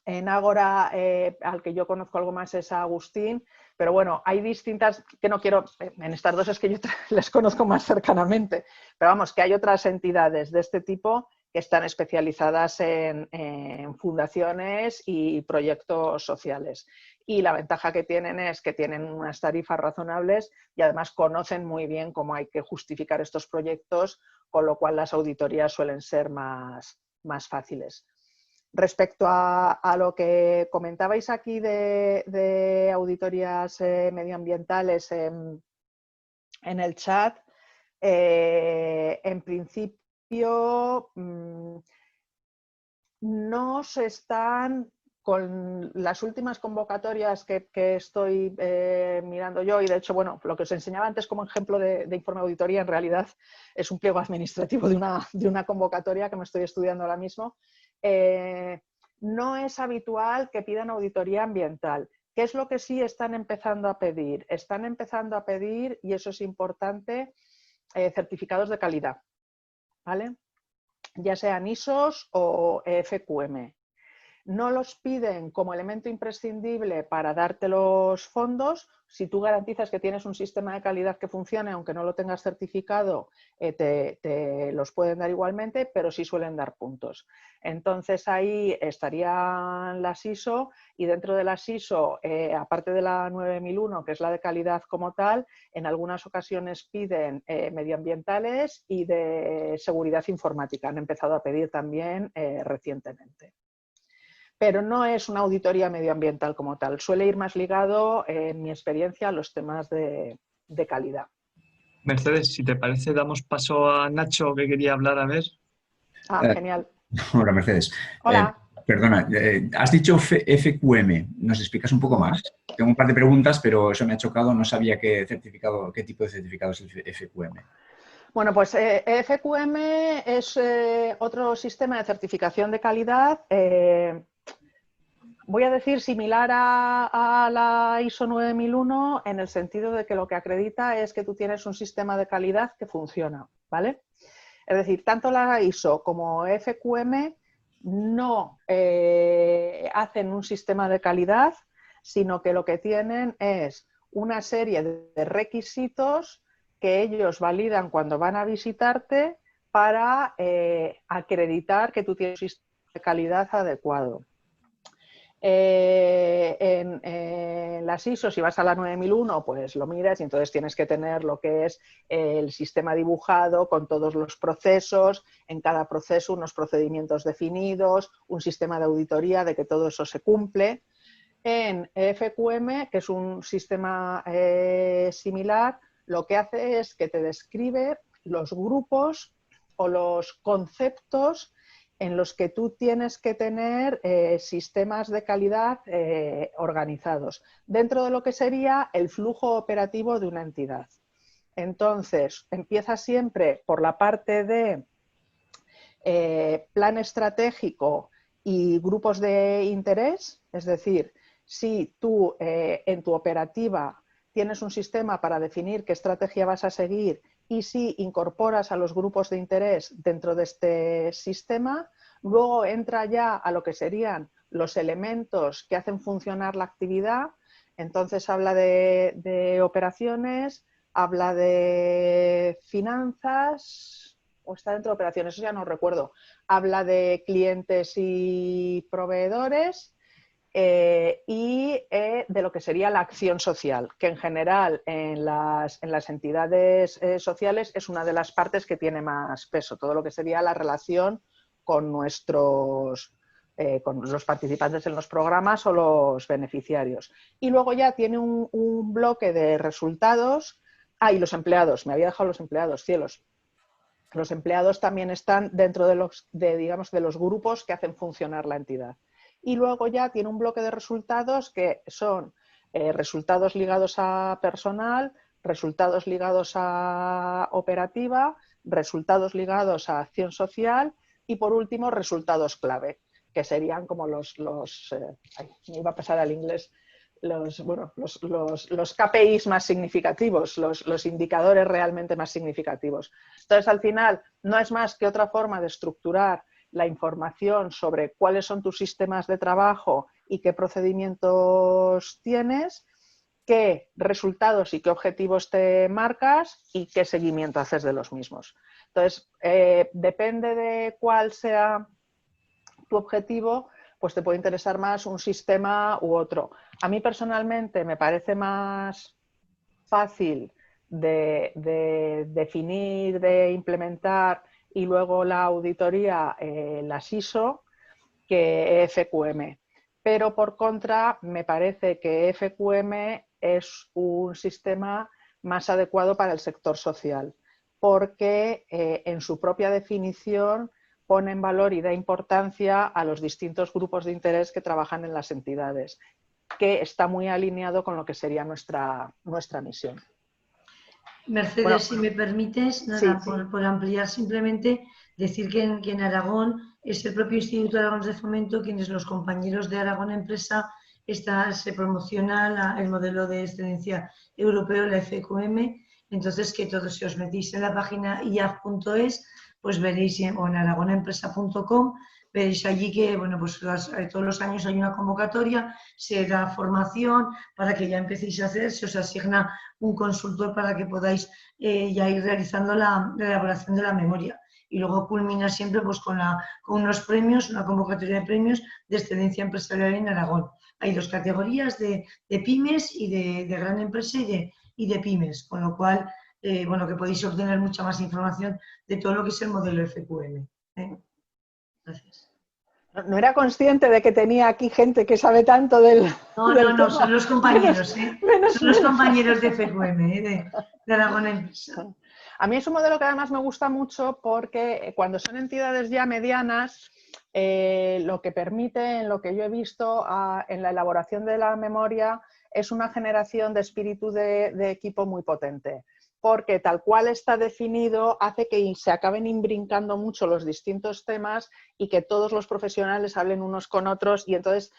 En Ágora, al que yo conozco algo más es a Agustín, pero bueno, hay distintas, que no quiero, en estas dos es que yo les conozco más cercanamente, pero vamos, que hay otras entidades de este tipo que están especializadas en fundaciones y proyectos sociales. Y la ventaja que tienen es que tienen unas tarifas razonables y además conocen muy bien cómo hay que justificar estos proyectos, con lo cual las auditorías suelen ser más fáciles. Respecto a lo que comentabais aquí de auditorías medioambientales en el chat, en principio no se están, con las últimas convocatorias que estoy mirando yo, y de hecho, bueno, lo que os enseñaba antes como ejemplo de informe de auditoría en realidad es un pliego administrativo de una convocatoria que me estoy estudiando ahora mismo. No es habitual que pidan auditoría ambiental. ¿Qué es lo que sí están empezando a pedir? Están empezando a pedir, y eso es importante, certificados de calidad, ¿vale? Ya sean ISOs o FQM. No los piden como elemento imprescindible para darte los fondos. Si tú garantizas que tienes un sistema de calidad que funcione, aunque no lo tengas certificado, te los pueden dar igualmente, pero sí suelen dar puntos. Entonces ahí estarían las ISO, y dentro de las ISO, aparte de la 9001, que es la de calidad como tal, en algunas ocasiones piden medioambientales y de seguridad informática. Han empezado a pedir también recientemente. Pero no es una auditoría medioambiental como tal. Suele ir más ligado, en mi experiencia, a los temas de calidad. Mercedes, si te parece, damos paso a Nacho, que quería hablar, a ver. Genial. Hola, Mercedes. Hola. Perdona, has dicho FQM. ¿Nos explicas un poco más? Tengo un par de preguntas, pero eso me ha chocado. No sabía qué tipo de certificado es el FQM. Bueno, pues FQM es otro sistema de certificación de calidad, voy a decir similar a la ISO 9001, en el sentido de que lo que acredita es que tú tienes un sistema de calidad que funciona, ¿vale? Es decir, tanto la ISO como FQM no hacen un sistema de calidad, sino que lo que tienen es una serie de requisitos que ellos validan cuando van a visitarte para acreditar que tú tienes un sistema de calidad adecuado. En las ISO, si vas a la 9001, pues lo miras y entonces tienes que tener lo que es el sistema dibujado con todos los procesos, en cada proceso unos procedimientos definidos, un sistema de auditoría de que todo eso se cumple. En FQM, que es un sistema similar, lo que hace es que te describe los grupos o los conceptos en los que tú tienes que tener sistemas de calidad organizados dentro de lo que sería el flujo operativo de una entidad. Entonces, empieza siempre por la parte de plan estratégico y grupos de interés, es decir, si tú en tu operativa tienes un sistema para definir qué estrategia vas a seguir y si incorporas a los grupos de interés dentro de este sistema, luego entra ya a lo que serían los elementos que hacen funcionar la actividad. Entonces habla de operaciones, habla de finanzas, o está dentro de operaciones, eso ya no recuerdo. Habla de clientes y proveedores y de lo que sería la acción social, que en general en las entidades sociales es una de las partes que tiene más peso, todo lo que sería la relación con con los participantes en los programas o los beneficiarios. Y luego ya tiene un bloque de resultados. Y los empleados, me había dejado los empleados, cielos. Los empleados también están dentro de los grupos que hacen funcionar la entidad. Y luego ya tiene un bloque de resultados que son resultados ligados a personal, resultados ligados a operativa, resultados ligados a acción social y por último resultados clave, que serían como me iba a pasar al inglés, los KPIs más significativos, los indicadores realmente más significativos. Entonces, al final, no es más que otra forma de estructurar la información sobre cuáles son tus sistemas de trabajo y qué procedimientos tienes, qué resultados y qué objetivos te marcas y qué seguimiento haces de los mismos. Entonces, depende de cuál sea tu objetivo, pues te puede interesar más un sistema u otro. A mí personalmente me parece más fácil de definir, de implementar y luego la auditoría, las ISO, que FQM. Pero por contra, me parece que FQM es un sistema más adecuado para el sector social, porque en su propia definición pone en valor y da importancia a los distintos grupos de interés que trabajan en las entidades, que está muy alineado con lo que sería nuestra misión. Mercedes, bueno, si me permites, nada, sí. Por ampliar simplemente, decir que en Aragón es el propio Instituto de Aragón de Fomento quienes los compañeros de Aragón Empresa se promociona el modelo de excelencia europeo, la FQM, entonces que todos si os metéis en la página iaf.es, pues veréis, o en aragonempresa.com, veréis allí que, bueno, pues todos los años hay una convocatoria, se da formación para que ya empecéis a hacer, se os asigna un consultor para que podáis ya ir realizando la elaboración de la memoria. Y luego culmina siempre pues, con unos premios, una convocatoria de premios de excelencia empresarial en Aragón. Hay dos categorías de pymes y de gran empresa y de pymes, con lo cual, bueno, que podéis obtener mucha más información de todo lo que es el modelo FQM. Gracias. No era consciente de que tenía aquí gente que sabe tanto del No, son los compañeros, son los compañeros de FQM, de Aragón Empresa. A mí es un modelo que además me gusta mucho porque cuando son entidades ya medianas, lo que permite, en lo que yo he visto en la elaboración de la memoria, es una generación de espíritu de equipo muy potente. Porque tal cual está definido hace que se acaben imbrincando mucho los distintos temas y que todos los profesionales hablen unos con otros y entonces,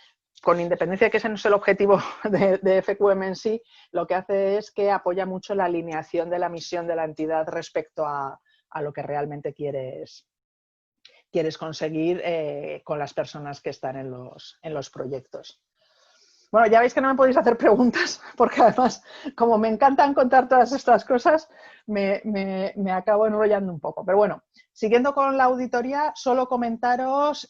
con independencia de que ese no es el objetivo de FQM en sí, lo que hace es que apoya mucho la alineación de la misión de la entidad respecto a lo que realmente quieres conseguir con las personas que están en los proyectos. Bueno, ya veis que no me podéis hacer preguntas, porque además, como me encantan contar todas estas cosas, me acabo enrollando un poco. Pero bueno, siguiendo con la auditoría, solo comentaros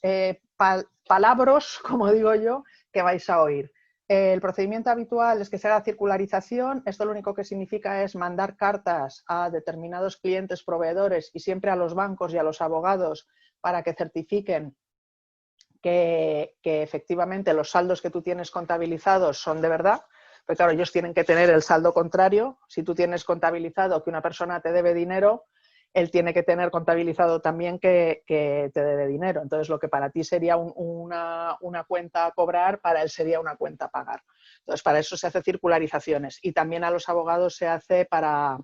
palabras, como digo yo, que vais a oír. El procedimiento habitual es que se haga circularización. Esto lo único que significa es mandar cartas a determinados clientes, proveedores y siempre a los bancos y a los abogados para que certifiquen que efectivamente los saldos que tú tienes contabilizados son de verdad, pero claro, ellos tienen que tener el saldo contrario. Si tú tienes contabilizado que una persona te debe dinero él tiene que tener contabilizado también que te debe dinero. Entonces, lo que para ti sería una cuenta a cobrar, para él sería una cuenta a pagar. Entonces, para eso se hace circularizaciones. Y también a los abogados se hace para...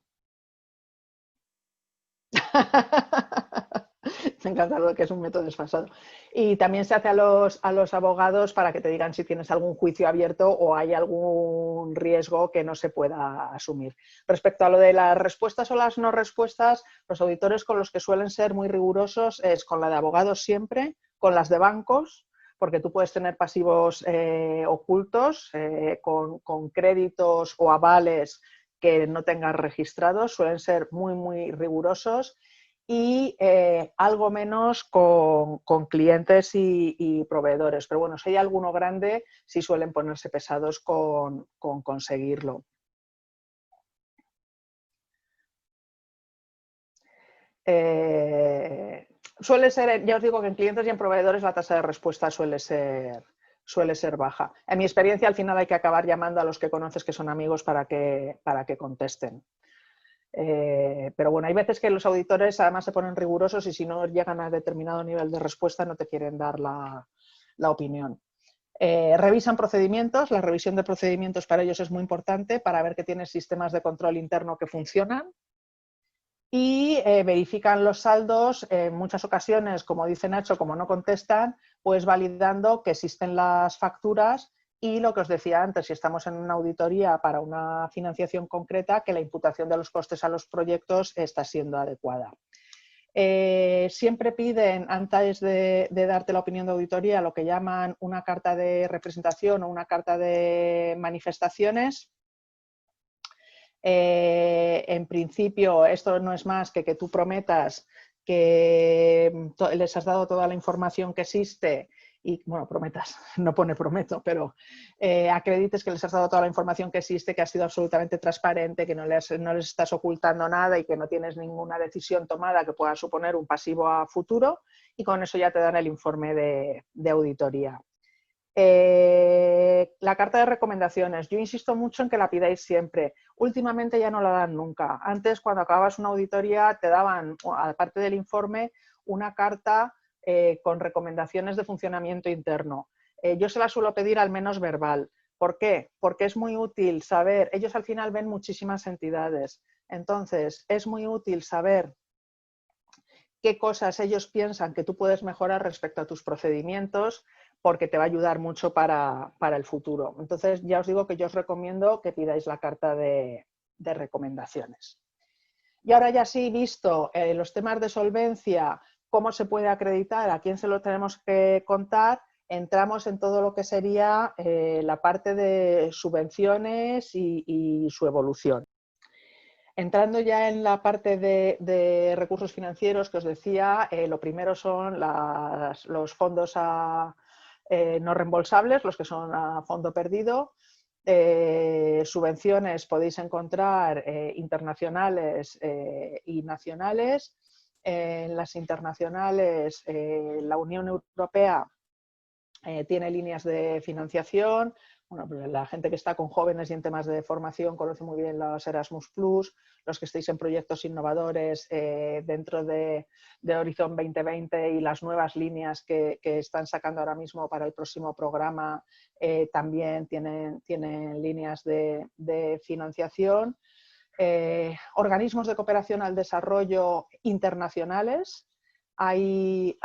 Me encanta lo que es un método desfasado. Y también se hace a los abogados para que te digan si tienes algún juicio abierto o hay algún riesgo que no se pueda asumir. Respecto a lo de las respuestas o las no respuestas, los auditores con los que suelen ser muy rigurosos es con la de abogados siempre, con las de bancos, porque tú puedes tener pasivos ocultos con créditos o avales que no tengas registrados, suelen ser muy, muy rigurosos, y algo menos con clientes y proveedores. Pero bueno, si hay alguno grande, sí suelen ponerse pesados con conseguirlo. Suele ser, ya os digo que en clientes y en proveedores la tasa de respuesta suele ser baja. En mi experiencia, al final hay que acabar llamando a los que conoces que son amigos para que contesten. Pero bueno, hay veces que los auditores además se ponen rigurosos y si no llegan a determinado nivel de respuesta no te quieren dar la opinión. Revisan procedimientos, la revisión de procedimientos para ellos es muy importante para ver que tienes sistemas de control interno que funcionan, y verifican los saldos. En muchas ocasiones, como dice Nacho, como no contestan, pues validando que existen las facturas. Y lo que os decía antes, si estamos en una auditoría para una financiación concreta, que la imputación de los costes a los proyectos está siendo adecuada. Siempre piden, antes de darte la opinión de auditoría, lo que llaman una carta de representación o una carta de manifestaciones. En principio, esto no es más que tú prometas que les has dado toda la información que existe y, bueno, prometas, no pone prometo, pero acredites que les has dado toda la información que existe, que has sido absolutamente transparente, que no les estás ocultando nada y que no tienes ninguna decisión tomada que pueda suponer un pasivo a futuro, y con eso ya te dan el informe de auditoría. La carta de recomendaciones, yo insisto mucho en que la pidáis siempre. Últimamente ya no la dan nunca. Antes, cuando acababas una auditoría, te daban, aparte del informe, una carta con recomendaciones de funcionamiento interno. Yo se la suelo pedir al menos verbal. ¿Por qué? Porque es muy útil saber, ellos al final ven muchísimas entidades, entonces es muy útil saber qué cosas ellos piensan que tú puedes mejorar respecto a tus procedimientos, porque te va a ayudar mucho para el futuro. Entonces, ya os digo que yo os recomiendo que pidáis la carta de recomendaciones. Y ahora ya sí, visto los temas de solvencia, cómo se puede acreditar, a quién se lo tenemos que contar, entramos en todo lo que sería la parte de subvenciones y su evolución. Entrando ya en la parte de recursos financieros que os decía, lo primero son los fondos no reembolsables, los que son a fondo perdido. Subvenciones podéis encontrar internacionales y nacionales. En las internacionales, la Unión Europea tiene líneas de financiación. Bueno, la gente que está con jóvenes y en temas de formación conoce muy bien los Erasmus+, los que estéis en proyectos innovadores dentro de Horizon 2020 y las nuevas líneas que están sacando ahora mismo para el próximo programa también tienen líneas de financiación. Organismos de cooperación al desarrollo internacionales. Hay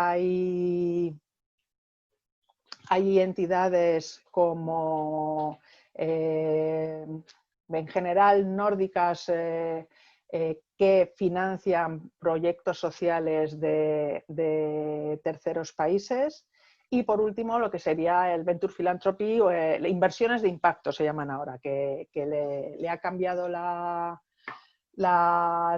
entidades como, en general, nórdicas que financian proyectos sociales de terceros países. Y por último, lo que sería el Venture Philanthropy o inversiones de impacto se llaman ahora, que le ha cambiado la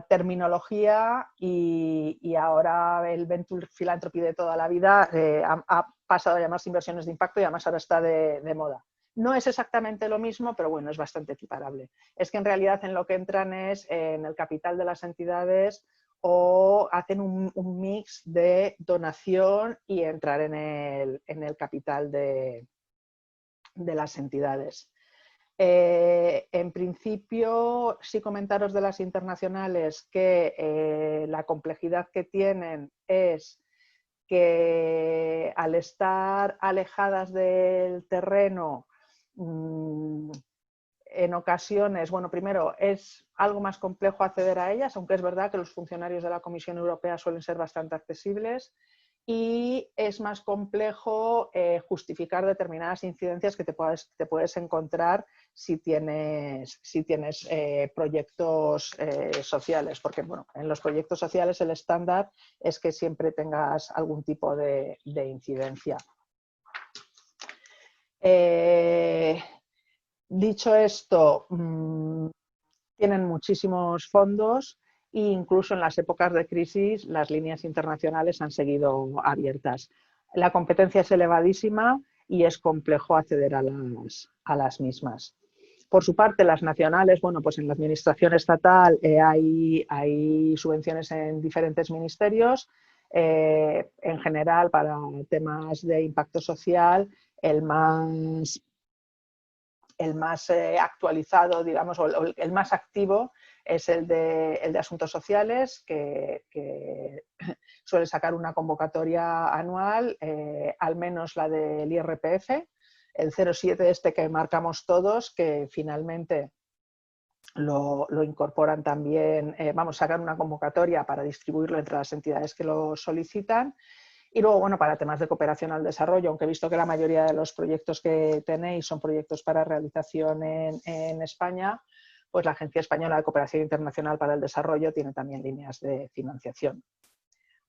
terminología y ahora el Venture Philanthropy de toda la vida ha pasado a llamarse inversiones de impacto y además ahora está de moda. No es exactamente lo mismo, pero bueno, es bastante equiparable. Es que en realidad en lo que entran es en el capital de las entidades o hacen un mix de donación y entrar en el capital de las entidades. En principio, sí comentaros de las internacionales que la complejidad que tienen es que al estar alejadas del terreno, en ocasiones, bueno, primero es algo más complejo acceder a ellas, aunque es verdad que los funcionarios de la Comisión Europea suelen ser bastante accesibles, y es más complejo justificar determinadas incidencias que te puedes encontrar si tienes proyectos sociales, porque bueno, en los proyectos sociales el estándar es que siempre tengas algún tipo de incidencia. Dicho esto, tienen muchísimos fondos e incluso en las épocas de crisis las líneas internacionales han seguido abiertas. La competencia es elevadísima y es complejo acceder a las mismas. Por su parte, las nacionales, bueno, pues en la administración estatal hay subvenciones en diferentes ministerios. En general, para temas de impacto social, el más actualizado, digamos, o el más activo es el de Asuntos Sociales, que suele sacar una convocatoria anual, al menos la del IRPF, el 07 este que marcamos todos, que finalmente lo incorporan también, vamos a sacar una convocatoria para distribuirlo entre las entidades que lo solicitan. Y luego, bueno, para temas de cooperación al desarrollo, aunque he visto que la mayoría de los proyectos que tenéis son proyectos para realización en España, pues la Agencia Española de Cooperación Internacional para el Desarrollo tiene también líneas de financiación.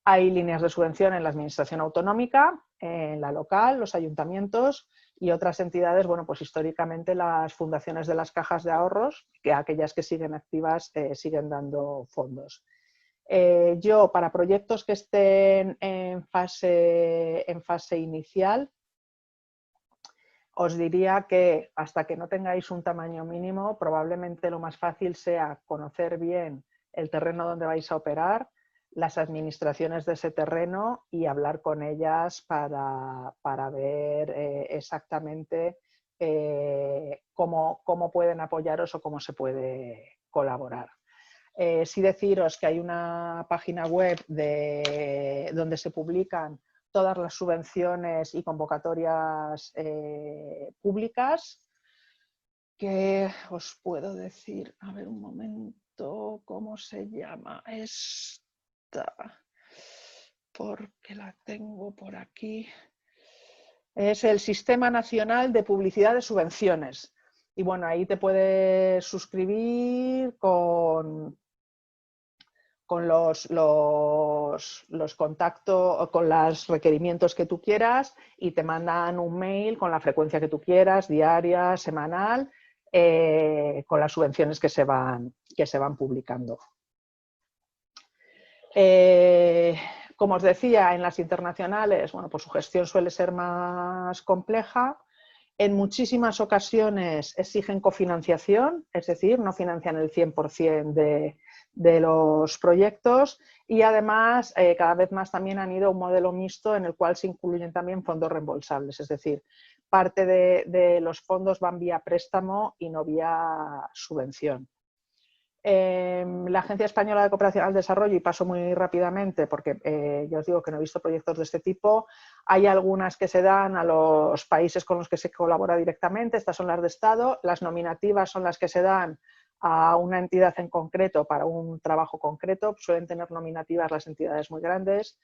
Hay líneas de subvención en la administración autonómica, en la local, los ayuntamientos y otras entidades, bueno, pues históricamente las fundaciones de las cajas de ahorros, que aquellas que siguen activas siguen dando fondos. Yo, para proyectos que estén en fase inicial, os diría que hasta que no tengáis un tamaño mínimo, probablemente lo más fácil sea conocer bien el terreno donde vais a operar, las administraciones de ese terreno y hablar con ellas para ver exactamente cómo pueden apoyaros o cómo se puede colaborar. Sí deciros que hay una página web donde se publican todas las subvenciones y convocatorias públicas, que os puedo decir, a ver un momento, ¿cómo se llama esta? Porque la tengo por aquí. Es el Sistema Nacional de Publicidad de Subvenciones. Y bueno, ahí te puedes suscribir con los contactos, con los requerimientos que tú quieras, y te mandan un mail con la frecuencia que tú quieras, diaria, semanal, con las subvenciones que se van publicando. Como os decía, en las internacionales, bueno, pues su gestión suele ser más compleja. En muchísimas ocasiones exigen cofinanciación, es decir, no financian el 100% de los proyectos, y además cada vez más también han ido a un modelo mixto en el cual se incluyen también fondos reembolsables, es decir, parte de los fondos van vía préstamo y no vía subvención. La Agencia Española de Cooperación al Desarrollo, y paso muy rápidamente porque ya os digo que no he visto proyectos de este tipo, hay algunas que se dan a los países con los que se colabora directamente, estas son las de Estado, las nominativas son las que se dan a una entidad en concreto para un trabajo concreto, suelen tener nominativas las entidades muy grandes,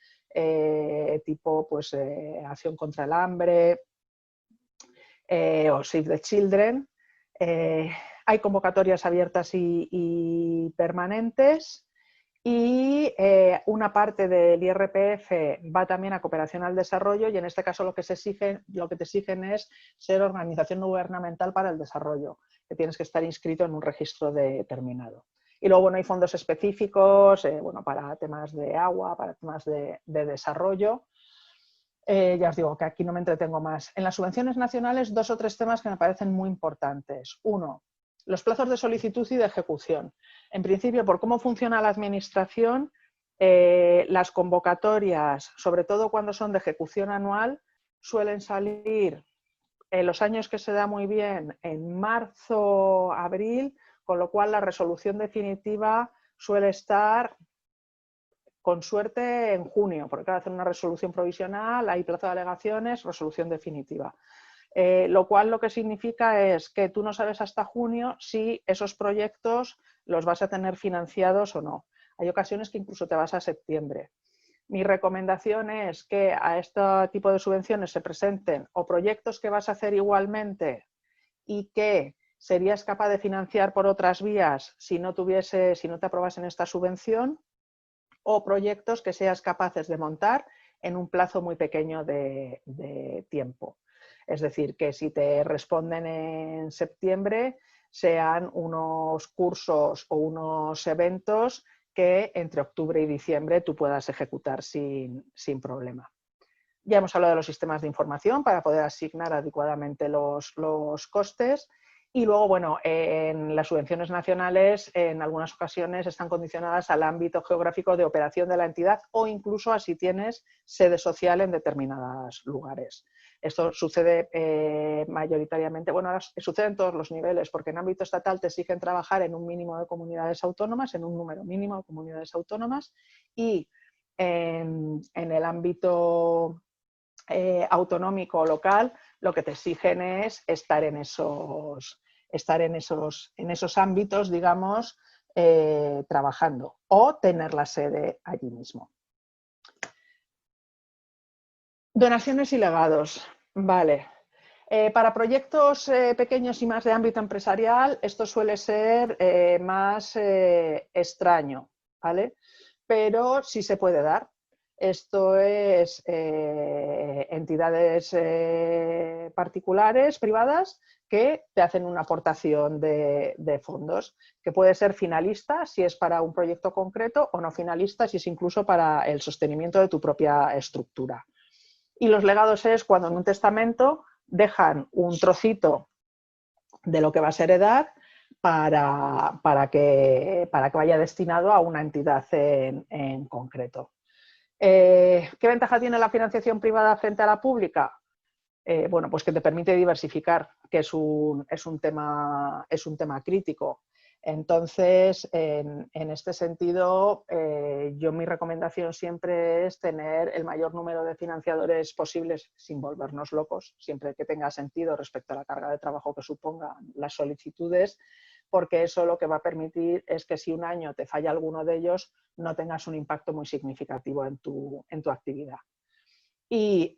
tipo pues, Acción contra el Hambre o Save the Children. Hay convocatorias abiertas y permanentes, y una parte del IRPF va también a cooperación al desarrollo, y en este caso lo que te exigen es ser organización no gubernamental para el desarrollo, que tienes que estar inscrito en un registro determinado. Y luego, bueno, hay fondos específicos bueno, para temas de agua, para temas de desarrollo. Ya os digo que aquí no me entretengo más. En las subvenciones nacionales, 2 o 3 temas que me parecen muy importantes. Uno, los plazos de solicitud y de ejecución. En principio, por cómo funciona la administración, las convocatorias, sobre todo cuando son de ejecución anual, suelen salir en los años que se da muy bien en marzo, abril, con lo cual la resolución definitiva suele estar con suerte en junio, porque claro, hacer una resolución provisional, hay plazo de alegaciones, resolución definitiva. Lo cual lo que significa es que tú no sabes hasta junio si esos proyectos los vas a tener financiados o no. Hay ocasiones que incluso te vas a septiembre. Mi recomendación es que a este tipo de subvenciones se presenten o proyectos que vas a hacer igualmente y que serías capaz de financiar por otras vías si no te aprobasen esta subvención, o proyectos que seas capaces de montar en un plazo muy pequeño de tiempo. Es decir, que si te responden en septiembre, sean unos cursos o unos eventos que entre octubre y diciembre tú puedas ejecutar sin problema. Ya hemos hablado de los sistemas de información para poder asignar adecuadamente los costes. Y luego, bueno, en las subvenciones nacionales en algunas ocasiones están condicionadas al ámbito geográfico de operación de la entidad o incluso a si tienes sede social en determinados lugares. Esto sucede mayoritariamente, bueno, ahora sucede en todos los niveles, porque en ámbito estatal te exigen trabajar en un mínimo de comunidades autónomas, en un número mínimo de comunidades autónomas, y en el ámbito autonómico o local, lo que te exigen es estar en esos ámbitos, digamos, trabajando o tener la sede allí mismo. Donaciones y legados. Vale. Para proyectos pequeños y más de ámbito empresarial, esto suele ser más extraño, ¿vale? Pero sí se puede dar. Esto es entidades particulares, privadas, que te hacen una aportación de fondos, que puede ser finalista si es para un proyecto concreto o no finalista si es incluso para el sostenimiento de tu propia estructura. Y los legados es cuando en un testamento dejan un trocito de lo que vas a heredar para que vaya destinado a una entidad en concreto. ¿Qué ventaja tiene la financiación privada frente a la pública? Bueno, pues que te permite diversificar, que es un tema crítico. Entonces, en este sentido, mi recomendación siempre es tener el mayor número de financiadores posibles sin volvernos locos, siempre que tenga sentido respecto a la carga de trabajo que supongan las solicitudes, porque eso lo que va a permitir es que si un año te falla alguno de ellos, no tengas un impacto muy significativo en tu actividad. Y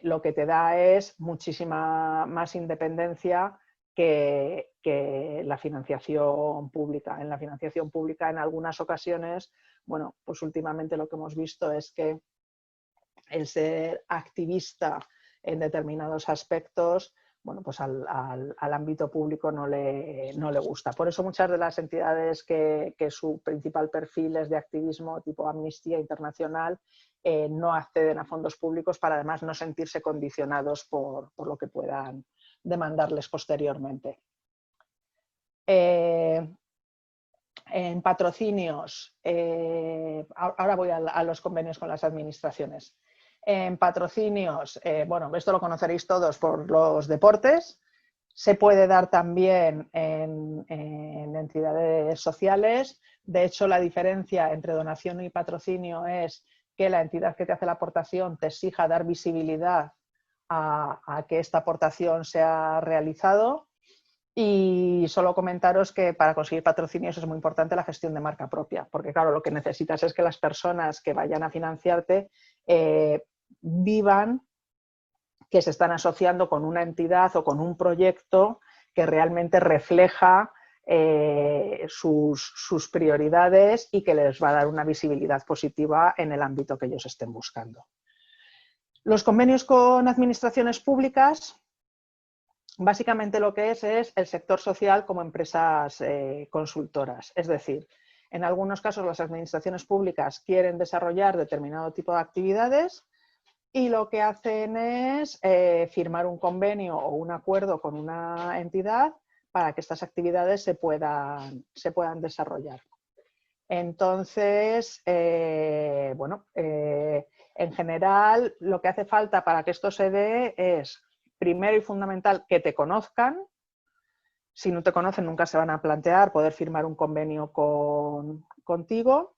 lo que te da es muchísima más independencia que la financiación pública. En la financiación pública, en algunas ocasiones, bueno, pues últimamente lo que hemos visto es que el ser activista en determinados aspectos, bueno, pues al ámbito público no le gusta. Por eso muchas de las entidades que su principal perfil es de activismo tipo Amnistía Internacional no acceden a fondos públicos para además no sentirse condicionados por lo que puedan demandarles posteriormente. En patrocinios, ahora voy a los convenios con las administraciones. En patrocinios, bueno, esto lo conoceréis todos por los deportes. Se puede dar también en entidades sociales. De hecho, la diferencia entre donación y patrocinio es que la entidad que te hace la aportación te exija dar visibilidad a que esta aportación se ha realizado. Y solo comentaros que para conseguir patrocinios es muy importante la gestión de marca propia, porque claro, lo que necesitas es que las personas que vayan a financiarte vivan que se están asociando con una entidad o con un proyecto que realmente refleja sus prioridades y que les va a dar una visibilidad positiva en el ámbito que ellos estén buscando. Los convenios con administraciones públicas, básicamente lo que es el sector social como empresas consultoras. Es decir, en algunos casos las administraciones públicas quieren desarrollar determinado tipo de actividades y lo que hacen es firmar un convenio o un acuerdo con una entidad para que estas actividades se puedan desarrollar. Entonces, bueno, en general lo que hace falta para que esto se dé es primero y fundamental, que te conozcan. Si no te conocen, nunca se van a plantear poder firmar un convenio contigo.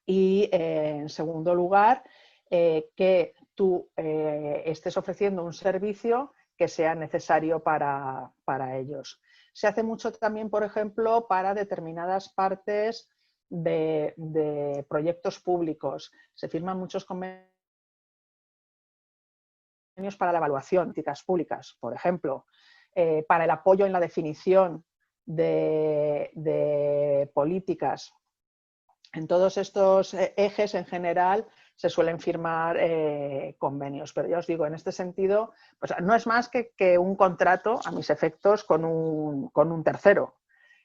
Y en segundo lugar, que tú estés ofreciendo un servicio que sea necesario para ellos. Se hace mucho también, por ejemplo, para determinadas partes de proyectos públicos. Se firman muchos convenios para la evaluación de políticas públicas, por ejemplo, para el apoyo en la definición de políticas. En todos estos ejes, en general, se suelen firmar convenios, pero ya os digo, en este sentido, pues no es más que un contrato, a mis efectos, con un tercero.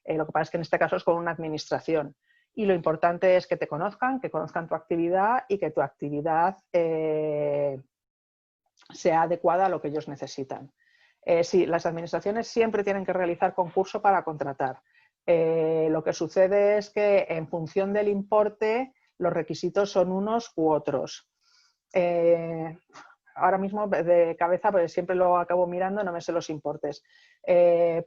Lo que pasa es que en este caso es con una administración. Y lo importante es que te conozcan, que conozcan tu actividad y que tu actividad sea adecuada a lo que ellos necesitan. Sí, las administraciones siempre tienen que realizar concurso para contratar. Lo que sucede es que en función del importe los requisitos son unos u otros. Ahora mismo de cabeza, pues siempre lo acabo mirando, no me sé los importes.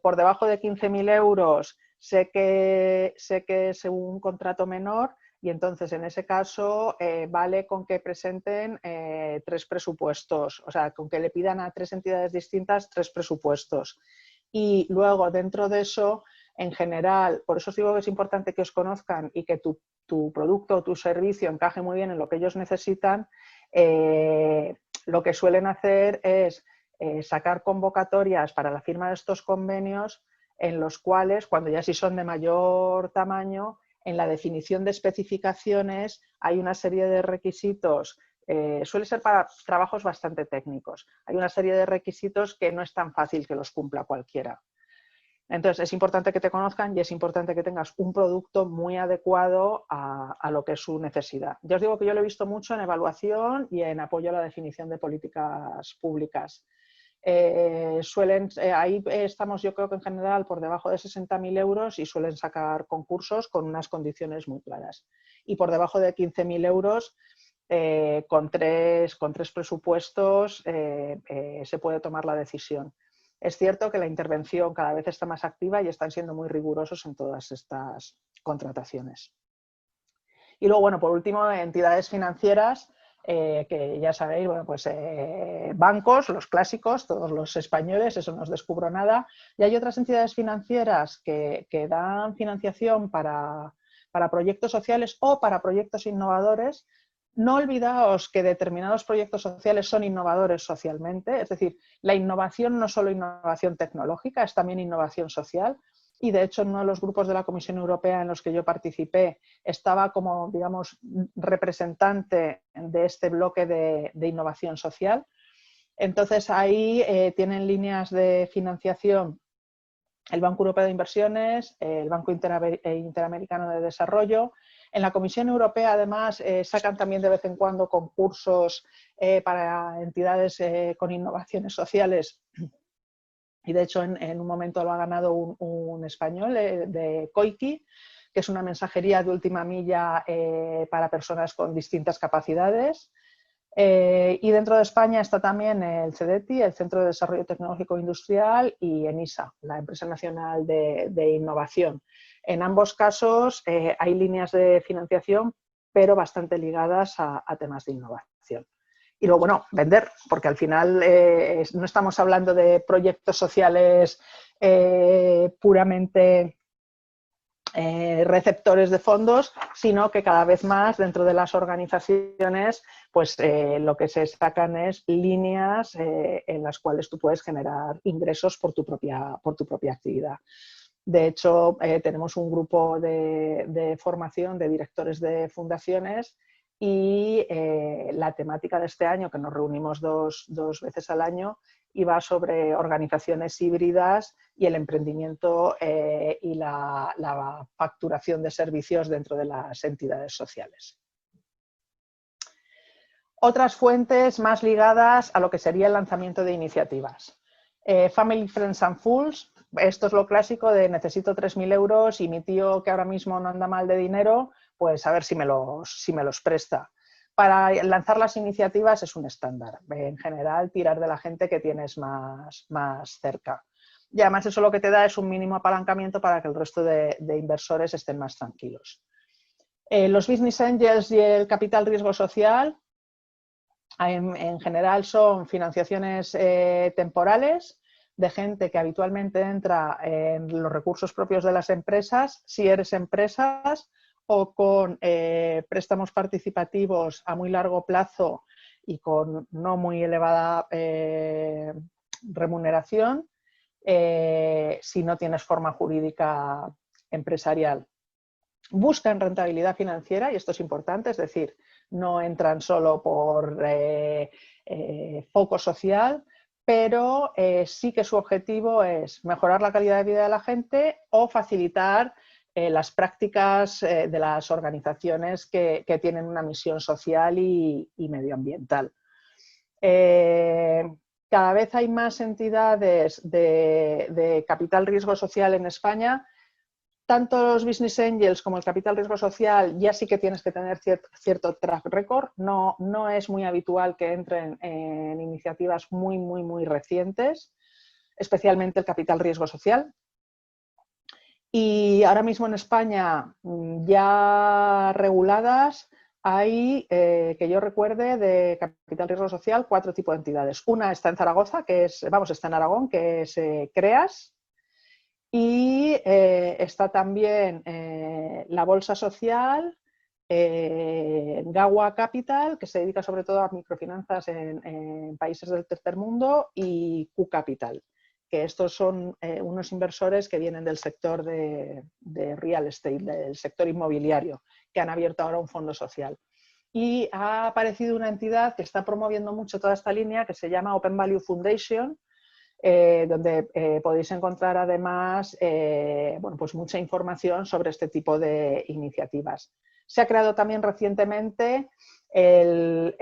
Por debajo de 15.000 euros sé que es un contrato menor y entonces en ese caso vale con que presenten 3 presupuestos, o sea, con que le pidan a 3 entidades distintas 3 presupuestos. Y luego dentro de eso, en general, por eso os digo que es importante que os conozcan y que tu producto o tu servicio encaje muy bien en lo que ellos necesitan. Lo que suelen hacer es sacar convocatorias para la firma de estos convenios en los cuales, cuando ya sí son de mayor tamaño, en la definición de especificaciones hay una serie de requisitos, suele ser para trabajos bastante técnicos, hay una serie de requisitos que no es tan fácil que los cumpla cualquiera. Entonces, es importante que te conozcan y es importante que tengas un producto muy adecuado a lo que es su necesidad. Ya os digo que yo lo he visto mucho en evaluación y en apoyo a la definición de políticas públicas. Ahí estamos, yo creo que en general por debajo de 60.000 euros y suelen sacar concursos con unas condiciones muy claras. Y por debajo de 15.000 euros, con tres presupuestos, se puede tomar la decisión. Es cierto que la intervención cada vez está más activa y están siendo muy rigurosos en todas estas contrataciones. Y luego, bueno, por último, entidades financieras, que ya sabéis, bueno, pues bancos, los clásicos, todos los españoles, eso no os descubro nada. Y hay otras entidades financieras que dan financiación para proyectos sociales o para proyectos innovadores. No olvidaos que determinados proyectos sociales son innovadores socialmente, es decir, la innovación no es solo innovación tecnológica, es también innovación social. Y de hecho en uno de los grupos de la Comisión Europea en los que yo participé estaba como, digamos, representante de este bloque de innovación social. Entonces ahí tienen líneas de financiación el Banco Europeo de Inversiones, el Banco Interamericano de Desarrollo. En la Comisión Europea, además, sacan también de vez en cuando concursos para entidades con innovaciones sociales. Y de hecho, en un momento lo ha ganado un español de Coiki, que es una mensajería de última milla para personas con distintas capacidades. Y dentro de España está también el CEDETI, el Centro de Desarrollo Tecnológico Industrial, y ENISA, la Empresa Nacional de Innovación. En ambos casos hay líneas de financiación, pero bastante ligadas a temas de innovación. Y luego, bueno, vender, porque al final no estamos hablando de proyectos sociales puramente receptores de fondos, sino que cada vez más dentro de las organizaciones pues lo que se sacan es líneas en las cuales tú puedes generar ingresos por tu propia actividad. De hecho, tenemos un grupo de formación de directores de fundaciones y la temática de este año, que nos reunimos dos veces al año, iba sobre organizaciones híbridas y el emprendimiento y la facturación de servicios dentro de las entidades sociales. Otras fuentes más ligadas a lo que sería el lanzamiento de iniciativas. Family, Friends and Fools, esto es lo clásico de necesito 3.000 euros y mi tío que ahora mismo no anda mal de dinero, pues a ver si me los presta. Para lanzar las iniciativas es un estándar. En general, tirar de la gente que tienes más cerca. Y además eso lo que te da es un mínimo apalancamiento para que el resto de inversores estén más tranquilos. Los business angels y el capital riesgo social, en general son financiaciones temporales de gente que habitualmente entra en los recursos propios de las empresas, si eres empresas, o con préstamos participativos a muy largo plazo y con no muy elevada remuneración, si no tienes forma jurídica empresarial. Buscan rentabilidad financiera, y esto es importante, es decir, no entran solo por foco social, pero sí que su objetivo es mejorar la calidad de vida de la gente o facilitar las prácticas de las organizaciones que tienen una misión social y medioambiental. Cada vez hay más entidades de capital riesgo social en España. Tanto los business angels como el capital riesgo social ya sí que tienes que tener cierto track record. No es muy habitual que entren en iniciativas muy recientes, especialmente el capital riesgo social. Y ahora mismo en España ya reguladas hay, que yo recuerde, de capital riesgo social 4 tipos de entidades. Una está en Zaragoza, está en Aragón, que es CREAS. Y está también la Bolsa Social, Gawa Capital, que se dedica sobre todo a microfinanzas en países del tercer mundo, y Q Capital, que estos son unos inversores que vienen del sector de real estate, del sector inmobiliario, que han abierto ahora un fondo social. Y ha aparecido una entidad que está promoviendo mucho toda esta línea, que se llama Open Value Foundation, donde podéis encontrar además pues mucha información sobre este tipo de iniciativas. Se ha creado también recientemente el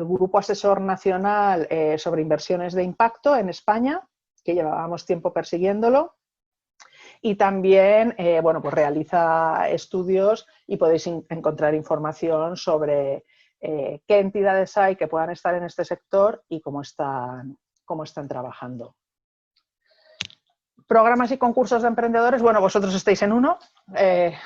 Grupo Asesor Nacional sobre Inversiones de Impacto en España, que llevábamos tiempo persiguiéndolo, y también pues realiza estudios y podéis encontrar información sobre qué entidades hay que puedan estar en este sector y cómo están trabajando. Programas y concursos de emprendedores, bueno, vosotros estáis en uno,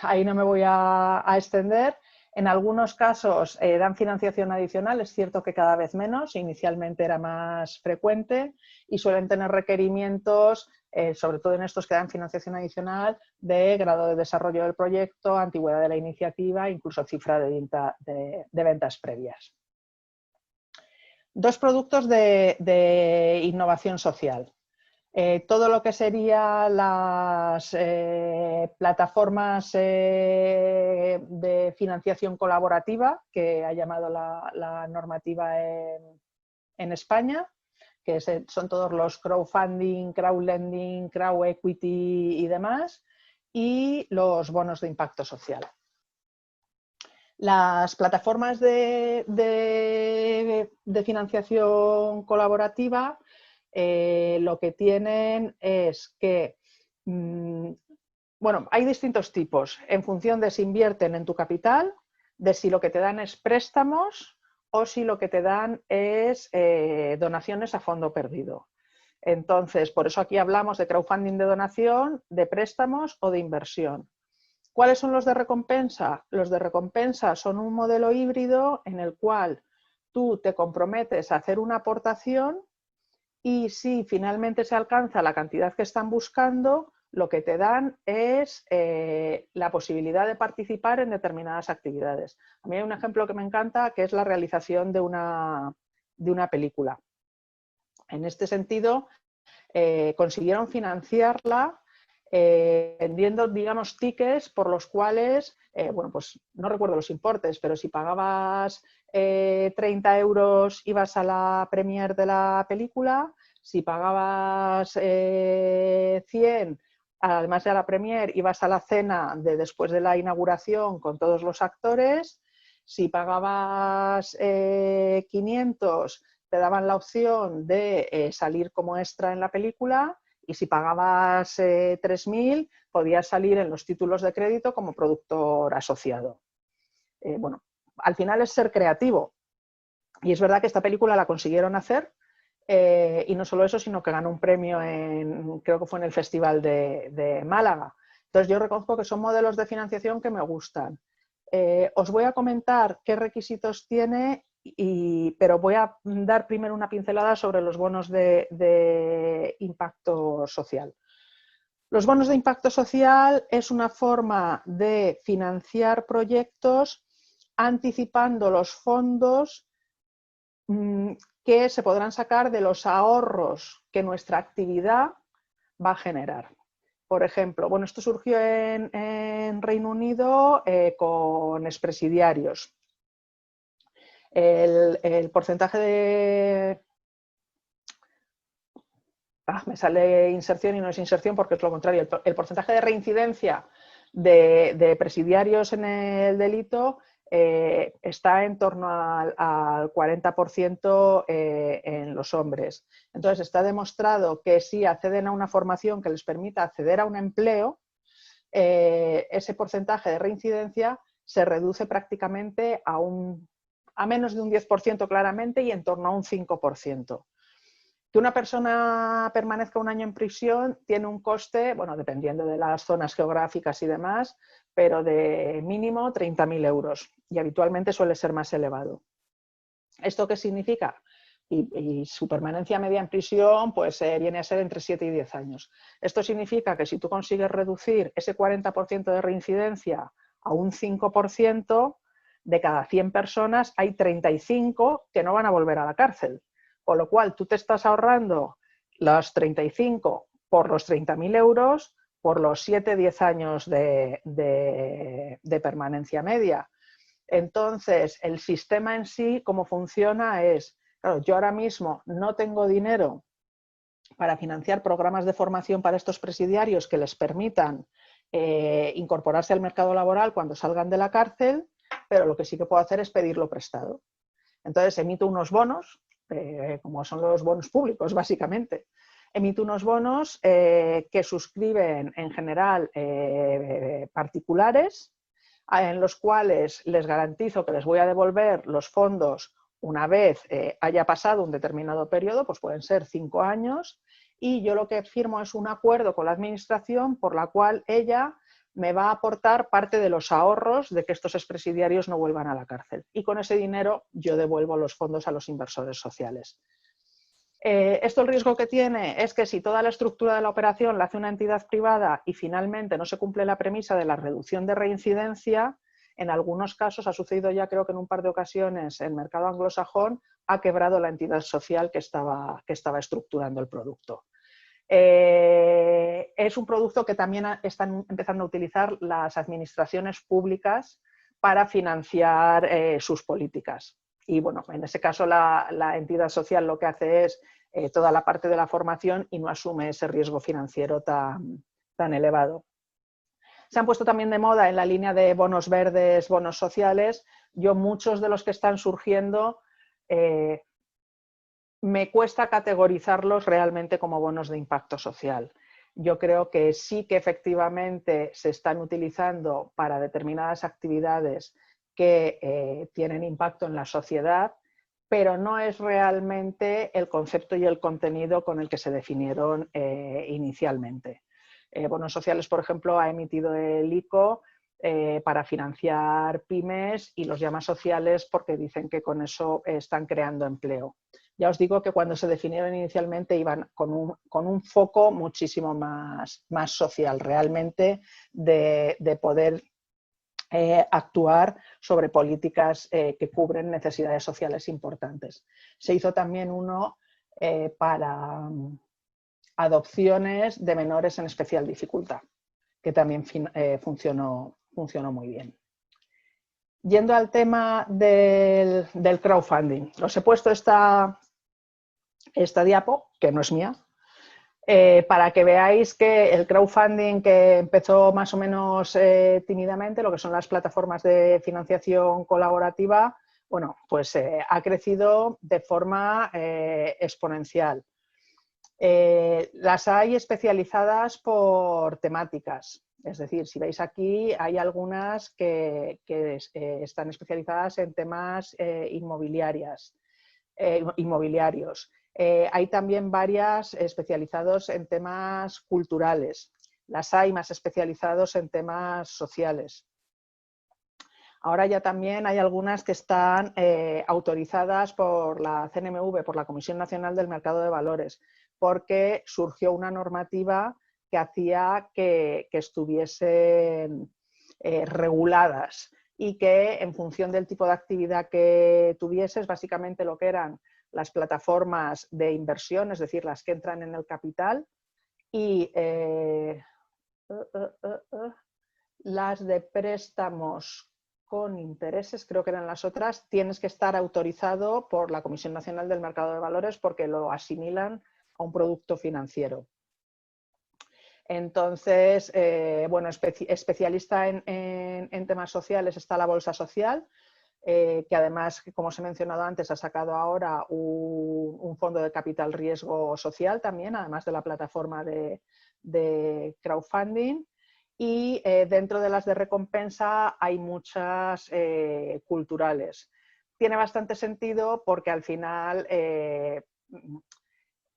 ahí no me voy a extender. En algunos casos dan financiación adicional, es cierto que cada vez menos, inicialmente era más frecuente, y suelen tener requerimientos, sobre todo en estos que dan financiación adicional, de grado de desarrollo del proyecto, antigüedad de la iniciativa, incluso cifra de ventas previas. 2 productos de innovación social. Todo lo que serían las plataformas de financiación colaborativa, que ha llamado la normativa en España, que son todos los crowdfunding, crowdlending, crowdequity y demás, y los bonos de impacto social. Las plataformas de financiación colaborativa lo que tienen es que, bueno, hay distintos tipos en función de si invierten en tu capital, de si lo que te dan es préstamos o si lo que te dan es donaciones a fondo perdido. Entonces, por eso aquí hablamos de crowdfunding de donación, de préstamos o de inversión. ¿Cuáles son los de recompensa? Los de recompensa son un modelo híbrido en el cual tú te comprometes a hacer una aportación y si finalmente se alcanza la cantidad que están buscando, lo que te dan es la posibilidad de participar en determinadas actividades. A mí hay un ejemplo que me encanta, que es la realización de una película. En este sentido, consiguieron financiarla vendiendo, digamos, tickets por los cuales, bueno, pues no recuerdo los importes, pero si pagabas 30 euros ibas a la premiere de la película, si pagabas 100, además de la premiere, ibas a la cena de después de la inauguración con todos los actores, si pagabas 500 te daban la opción de salir como extra en la película, y si pagabas 3.000 podías salir en los títulos de crédito como productor asociado. Bueno, al final es ser creativo. Y es verdad que esta película la consiguieron hacer, y no solo eso, sino que ganó un premio creo que fue en el Festival de Málaga. Entonces yo reconozco que son modelos de financiación que me gustan. Os voy a comentar qué requisitos tiene, pero voy a dar primero una pincelada sobre los bonos de impacto social. Los bonos de impacto social es una forma de financiar proyectos anticipando los fondos que se podrán sacar de los ahorros que nuestra actividad va a generar. Por ejemplo, bueno, esto surgió en Reino Unido con expresidiarios. El porcentaje de... me sale inserción y no es inserción porque es lo contrario. El porcentaje de reincidencia de presidiarios en el delito está en torno al 40% en los hombres. Entonces está demostrado que si acceden a una formación que les permita acceder a un empleo, ese porcentaje de reincidencia se reduce prácticamente a menos de un 10% claramente y en torno a un 5%. Que una persona permanezca un año en prisión tiene un coste, bueno, dependiendo de las zonas geográficas y demás, pero de mínimo 30.000 euros y habitualmente suele ser más elevado. ¿Esto qué significa? Y su permanencia media en prisión pues viene a ser entre 7 y 10 años. Esto significa que si tú consigues reducir ese 40% de reincidencia a un 5%, de cada 100 personas hay 35 que no van a volver a la cárcel. Con lo cual, tú te estás ahorrando los 35 por los 30.000 euros por los 7-10 años de permanencia media. Entonces, el sistema en sí, cómo funciona es, claro, yo ahora mismo no tengo dinero para financiar programas de formación para estos presidiarios que les permitan incorporarse al mercado laboral cuando salgan de la cárcel, pero lo que sí que puedo hacer es pedirlo prestado. Entonces, emito unos bonos, como son los bonos públicos, básicamente. Emito unos bonos que suscriben en general particulares, en los cuales les garantizo que les voy a devolver los fondos una vez haya pasado un determinado periodo, pues pueden ser 5 años, y yo lo que firmo es un acuerdo con la administración por la cual ella me va a aportar parte de los ahorros de que estos expresidiarios no vuelvan a la cárcel. Y con ese dinero yo devuelvo los fondos a los inversores sociales. Esto el riesgo que tiene es que si toda la estructura de la operación la hace una entidad privada y finalmente no se cumple la premisa de la reducción de reincidencia, en algunos casos ha sucedido ya creo que en un par de ocasiones el mercado anglosajón ha quebrado la entidad social que estaba estructurando el producto. Es un producto que también están empezando a utilizar las administraciones públicas para financiar sus políticas. Y bueno, en ese caso la entidad social lo que hace es toda la parte de la formación y no asume ese riesgo financiero tan elevado. Se han puesto también de moda en la línea de bonos verdes, bonos sociales. Yo muchos de los que están surgiendo me cuesta categorizarlos realmente como bonos de impacto social. Yo creo que sí que efectivamente se están utilizando para determinadas actividades que tienen impacto en la sociedad, pero no es realmente el concepto y el contenido con el que se definieron inicialmente. Bonos sociales, por ejemplo, ha emitido el ICO para financiar pymes y los llama sociales porque dicen que con eso están creando empleo. Ya os digo que cuando se definieron inicialmente iban con un foco muchísimo más social, realmente de poder actuar sobre políticas que cubren necesidades sociales importantes. Se hizo también uno para adopciones de menores en especial dificultad, que también funcionó muy bien. Yendo al tema del crowdfunding, os he puesto esta diapo, que no es mía, para que veáis que el crowdfunding que empezó más o menos tímidamente, lo que son las plataformas de financiación colaborativa, bueno, pues ha crecido de forma exponencial. Las hay especializadas por temáticas. Es decir, si veis aquí, hay algunas que están especializadas en temas inmobiliarios. Hay también varias especializados en temas culturales. Las hay más especializados en temas sociales. Ahora ya también hay algunas que están autorizadas por la CNMV, por la Comisión Nacional del Mercado de Valores, porque surgió una normativa que hacía que estuviesen reguladas y que en función del tipo de actividad que tuvieses, básicamente lo que eran las plataformas de inversión, es decir, las que entran en el capital, y las de préstamos con intereses, creo que eran las otras, tienes que estar autorizado por la Comisión Nacional del Mercado de Valores porque lo asimilan a un producto financiero. Entonces, bueno, especialista en temas sociales está la Bolsa Social, que además, como os he mencionado antes, ha sacado ahora un fondo de capital riesgo social también, además de la plataforma de crowdfunding. Y dentro de las de recompensa hay muchas culturales. Tiene bastante sentido porque al final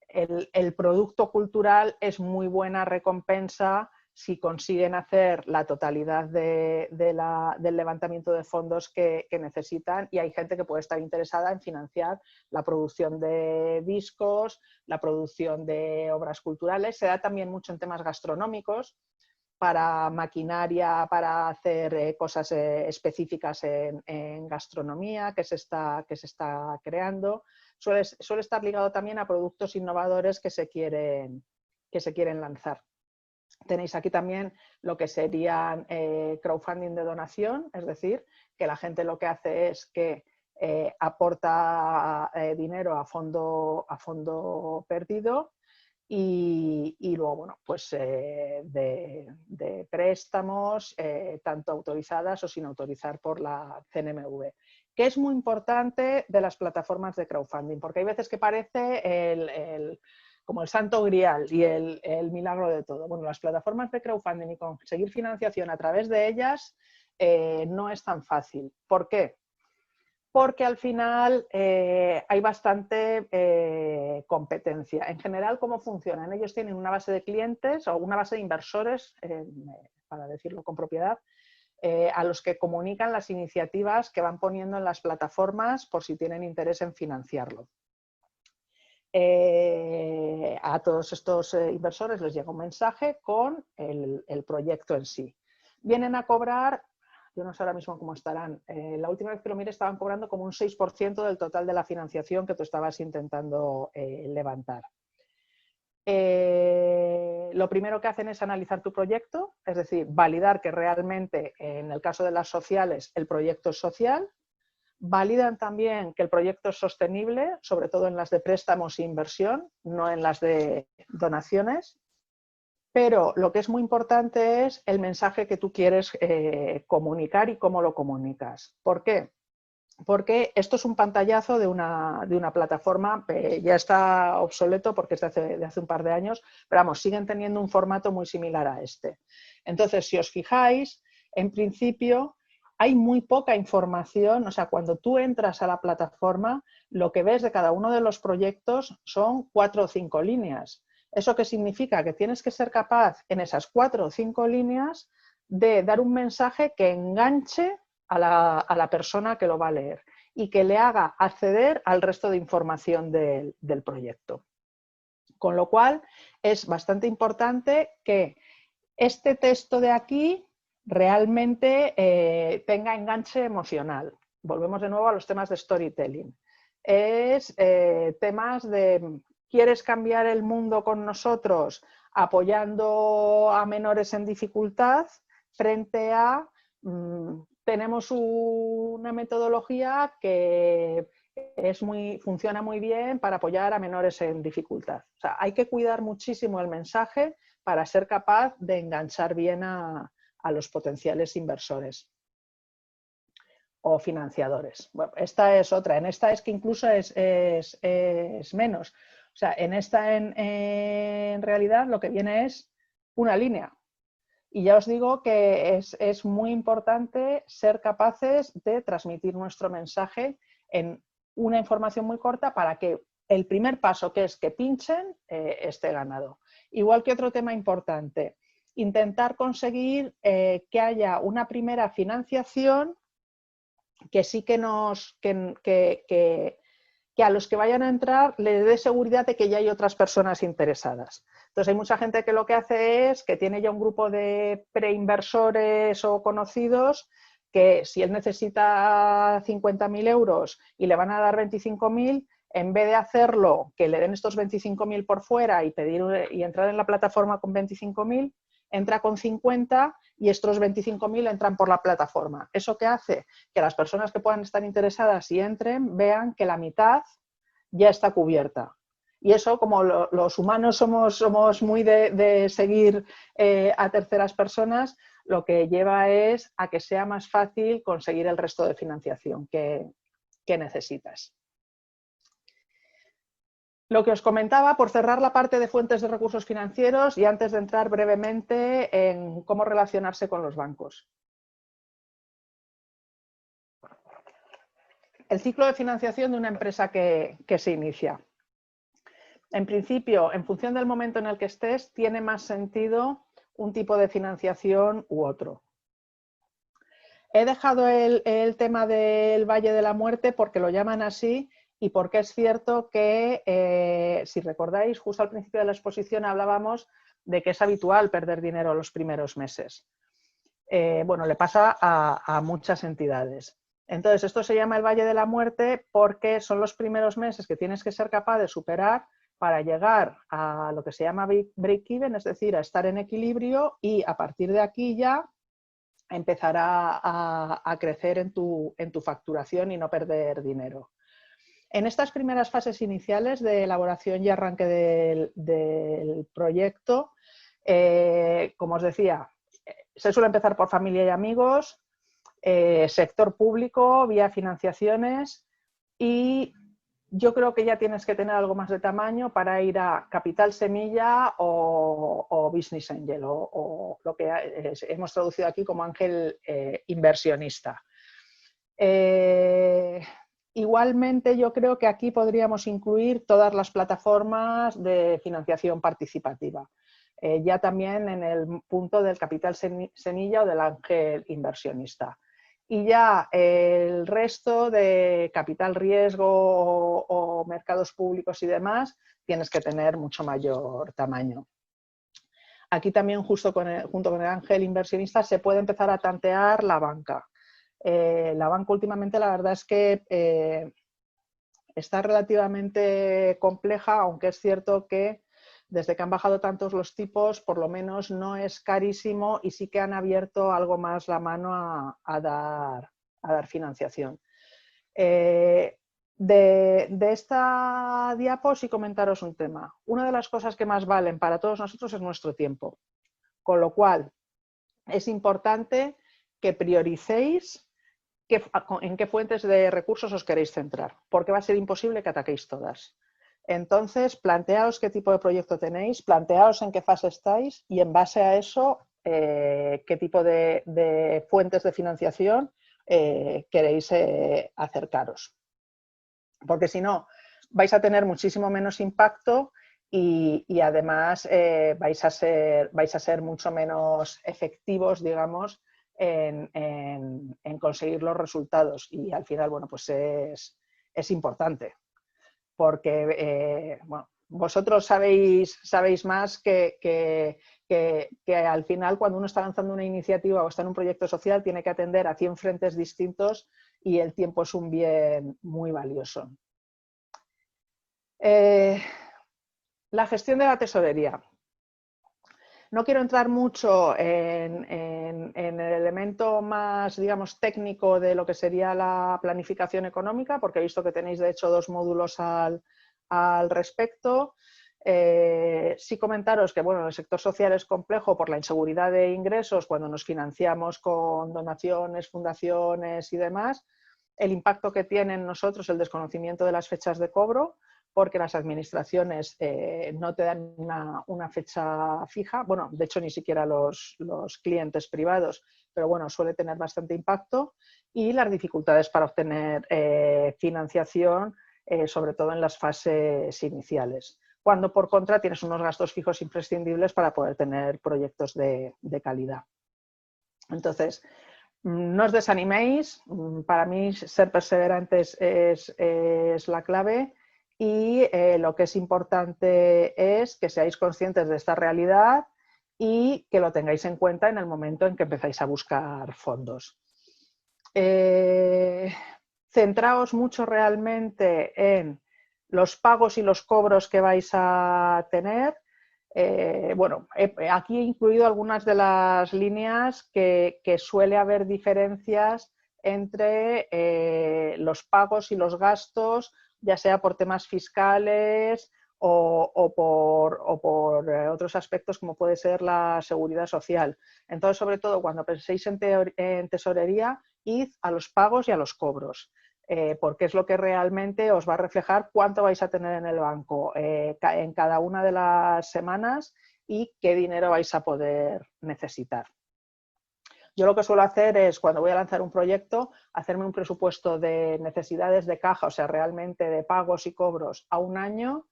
el producto cultural es muy buena recompensa si consiguen hacer la totalidad del levantamiento de fondos que necesitan, y hay gente que puede estar interesada en financiar la producción de discos, la producción de obras culturales. Se da también mucho en temas gastronómicos, para maquinaria, para hacer cosas específicas en gastronomía que se está creando. Suele estar ligado también a productos innovadores que se quieren lanzar. Tenéis aquí también lo que serían crowdfunding de donación, es decir, que la gente lo que hace es que aporta dinero a fondo perdido. Y luego, bueno, pues de préstamos, tanto autorizadas o sin autorizar por la CNMV. Que es muy importante de las plataformas de crowdfunding, porque hay veces que parece como el santo grial y el milagro de todo. Bueno, las plataformas de crowdfunding y conseguir financiación a través de ellas no es tan fácil. ¿Por qué? Porque al final hay bastante competencia. En general, ¿cómo funcionan? Ellos tienen una base de clientes o una base de inversores, para decirlo con propiedad, a los que comunican las iniciativas que van poniendo en las plataformas por si tienen interés en financiarlo. A todos estos inversores les llega un mensaje con el proyecto en sí. Vienen a cobrar... Yo no sé ahora mismo cómo estarán. La última vez que lo miré estaban cobrando como un 6% del total de la financiación que tú estabas intentando levantar. Lo primero que hacen es analizar tu proyecto, es decir, validar que realmente, en el caso de las sociales, el proyecto es social. Validan también que el proyecto es sostenible, sobre todo en las de préstamos e inversión, no en las de donaciones. Pero lo que es muy importante es el mensaje que tú quieres comunicar y cómo lo comunicas. ¿Por qué? Porque esto es un pantallazo de una plataforma, ya está obsoleto porque es de hace un par de años, pero vamos, siguen teniendo un formato muy similar a este. Entonces, si os fijáis, en principio hay muy poca información, o sea, cuando tú entras a la plataforma, lo que ves de cada uno de los proyectos son 4 o 5 líneas. ¿Eso qué significa? Que tienes que ser capaz en esas 4 o 5 líneas de dar un mensaje que enganche a la persona que lo va a leer y que le haga acceder al resto de información del proyecto. Con lo cual es bastante importante que este texto de aquí realmente tenga enganche emocional. Volvemos de nuevo a los temas de storytelling. Es temas de... ¿Quieres cambiar el mundo con nosotros apoyando a menores en dificultad frente a tenemos una metodología que funciona muy bien para apoyar a menores en dificultad? O sea, hay que cuidar muchísimo el mensaje para ser capaz de enganchar bien a los potenciales inversores o financiadores. Bueno, esta es otra. En esta es que incluso es menos. O sea, en esta en realidad lo que viene es una línea. Y ya os digo que es muy importante ser capaces de transmitir nuestro mensaje en una información muy corta para que el primer paso, que es que pinchen, esté ganado. Igual que otro tema importante, intentar conseguir que haya una primera financiación que sí que a los que vayan a entrar le dé seguridad de que ya hay otras personas interesadas. Entonces hay mucha gente que lo que hace es que tiene ya un grupo de preinversores o conocidos que si él necesita 50.000 euros y le van a dar 25.000, en vez de hacerlo, que le den estos 25.000 por fuera y entrar en la plataforma con 25.000, entra con 50 y estos 25.000 entran por la plataforma. ¿Eso qué hace? Que las personas que puedan estar interesadas y entren vean que la mitad ya está cubierta. Y eso, como los humanos somos muy de seguir a terceras personas, lo que lleva es a que sea más fácil conseguir el resto de financiación que necesitas. Lo que os comentaba, por cerrar la parte de fuentes de recursos financieros y antes de entrar brevemente en cómo relacionarse con los bancos. El ciclo de financiación de una empresa que se inicia. En principio, en función del momento en el que estés, tiene más sentido un tipo de financiación u otro. He dejado el tema del Valle de la Muerte porque lo llaman así y porque es cierto que, si recordáis, justo al principio de la exposición hablábamos de que es habitual perder dinero los primeros meses. Bueno, le pasa a muchas entidades. Entonces, esto se llama el Valle de la Muerte porque son los primeros meses que tienes que ser capaz de superar para llegar a lo que se llama break-even, es decir, a estar en equilibrio y a partir de aquí ya empezar a crecer en tu facturación y no perder dinero. En estas primeras fases iniciales de elaboración y arranque del proyecto, como os decía, se suele empezar por familia y amigos, sector público, vía financiaciones y yo creo que ya tienes que tener algo más de tamaño para ir a capital semilla o business angel o lo que hemos traducido aquí como ángel inversionista. Igualmente yo creo que aquí podríamos incluir todas las plataformas de financiación participativa, ya también en el punto del capital semilla o del ángel inversionista. Y ya el resto de capital riesgo o mercados públicos y demás, tienes que tener mucho mayor tamaño. Aquí también junto con el ángel inversionista se puede empezar a tantear la banca. La banca últimamente la verdad es que está relativamente compleja, aunque es cierto que desde que han bajado tantos los tipos, por lo menos no es carísimo y sí que han abierto algo más la mano a dar financiación. De esta diapo sí comentaros un tema. Una de las cosas que más valen para todos nosotros es nuestro tiempo, con lo cual es importante que prioricéis en qué fuentes de recursos os queréis centrar, porque va a ser imposible que ataquéis todas. Entonces, planteaos qué tipo de proyecto tenéis, planteaos en qué fase estáis y en base a eso, qué tipo de fuentes de financiación queréis acercaros. Porque si no, vais a tener muchísimo menos impacto y además vais a ser mucho menos efectivos, digamos, en conseguir los resultados. Y al final, bueno, pues es importante. Porque bueno, vosotros sabéis más que al final cuando uno está lanzando una iniciativa o está en un proyecto social tiene que atender a 100 frentes distintos y el tiempo es un bien muy valioso. La gestión de la tesorería. No quiero entrar mucho en el elemento más, digamos, técnico de lo que sería la planificación económica, porque he visto que tenéis, de hecho, 2 módulos al respecto. Sí comentaros que, bueno, el sector social es complejo por la inseguridad de ingresos cuando nos financiamos con donaciones, fundaciones y demás. El impacto que tiene en nosotros el desconocimiento de las fechas de cobro, porque las administraciones no te dan una fecha fija, bueno, de hecho ni siquiera los clientes privados, pero bueno, suele tener bastante impacto, y las dificultades para obtener financiación, sobre todo en las fases iniciales, cuando por contra tienes unos gastos fijos imprescindibles para poder tener proyectos de calidad. Entonces, no os desaniméis, para mí ser perseverantes es la clave, y lo que es importante es que seáis conscientes de esta realidad y que lo tengáis en cuenta en el momento en que empezáis a buscar fondos. Centraos mucho realmente en los pagos y los cobros que vais a tener. Bueno, aquí he incluido algunas de las líneas que suele haber diferencias entre los pagos y los gastos, ya sea por temas fiscales o por otros aspectos como puede ser la seguridad social. Entonces, sobre todo, cuando penséis en tesorería, id a los pagos y a los cobros. Porque es lo que realmente os va a reflejar cuánto vais a tener en el banco en cada una de las semanas y qué dinero vais a poder necesitar. Yo lo que suelo hacer es, cuando voy a lanzar un proyecto, hacerme un presupuesto de necesidades de caja, o sea, realmente de pagos y cobros a un año,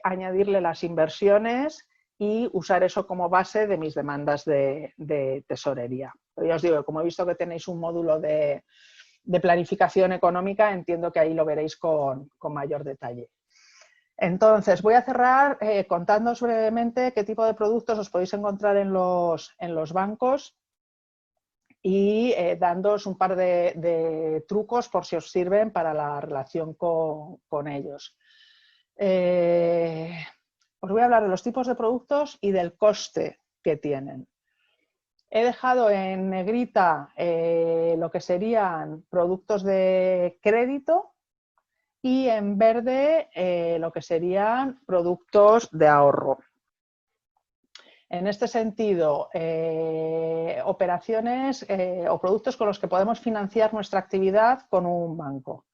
añadirle las inversiones y usar eso como base de mis demandas de tesorería. Pero ya os digo, como he visto que tenéis un módulo de planificación económica, entiendo que ahí lo veréis con mayor detalle. Entonces, voy a cerrar contándoos brevemente qué tipo de productos os podéis encontrar en los bancos y dándoos un par de trucos por si os sirven para la relación con ellos. Os voy a hablar de los tipos de productos y del coste que tienen. He dejado en negrita lo que serían productos de crédito y en verde lo que serían productos de ahorro. En este sentido, operaciones o productos con los que podemos financiar nuestra actividad con un banco.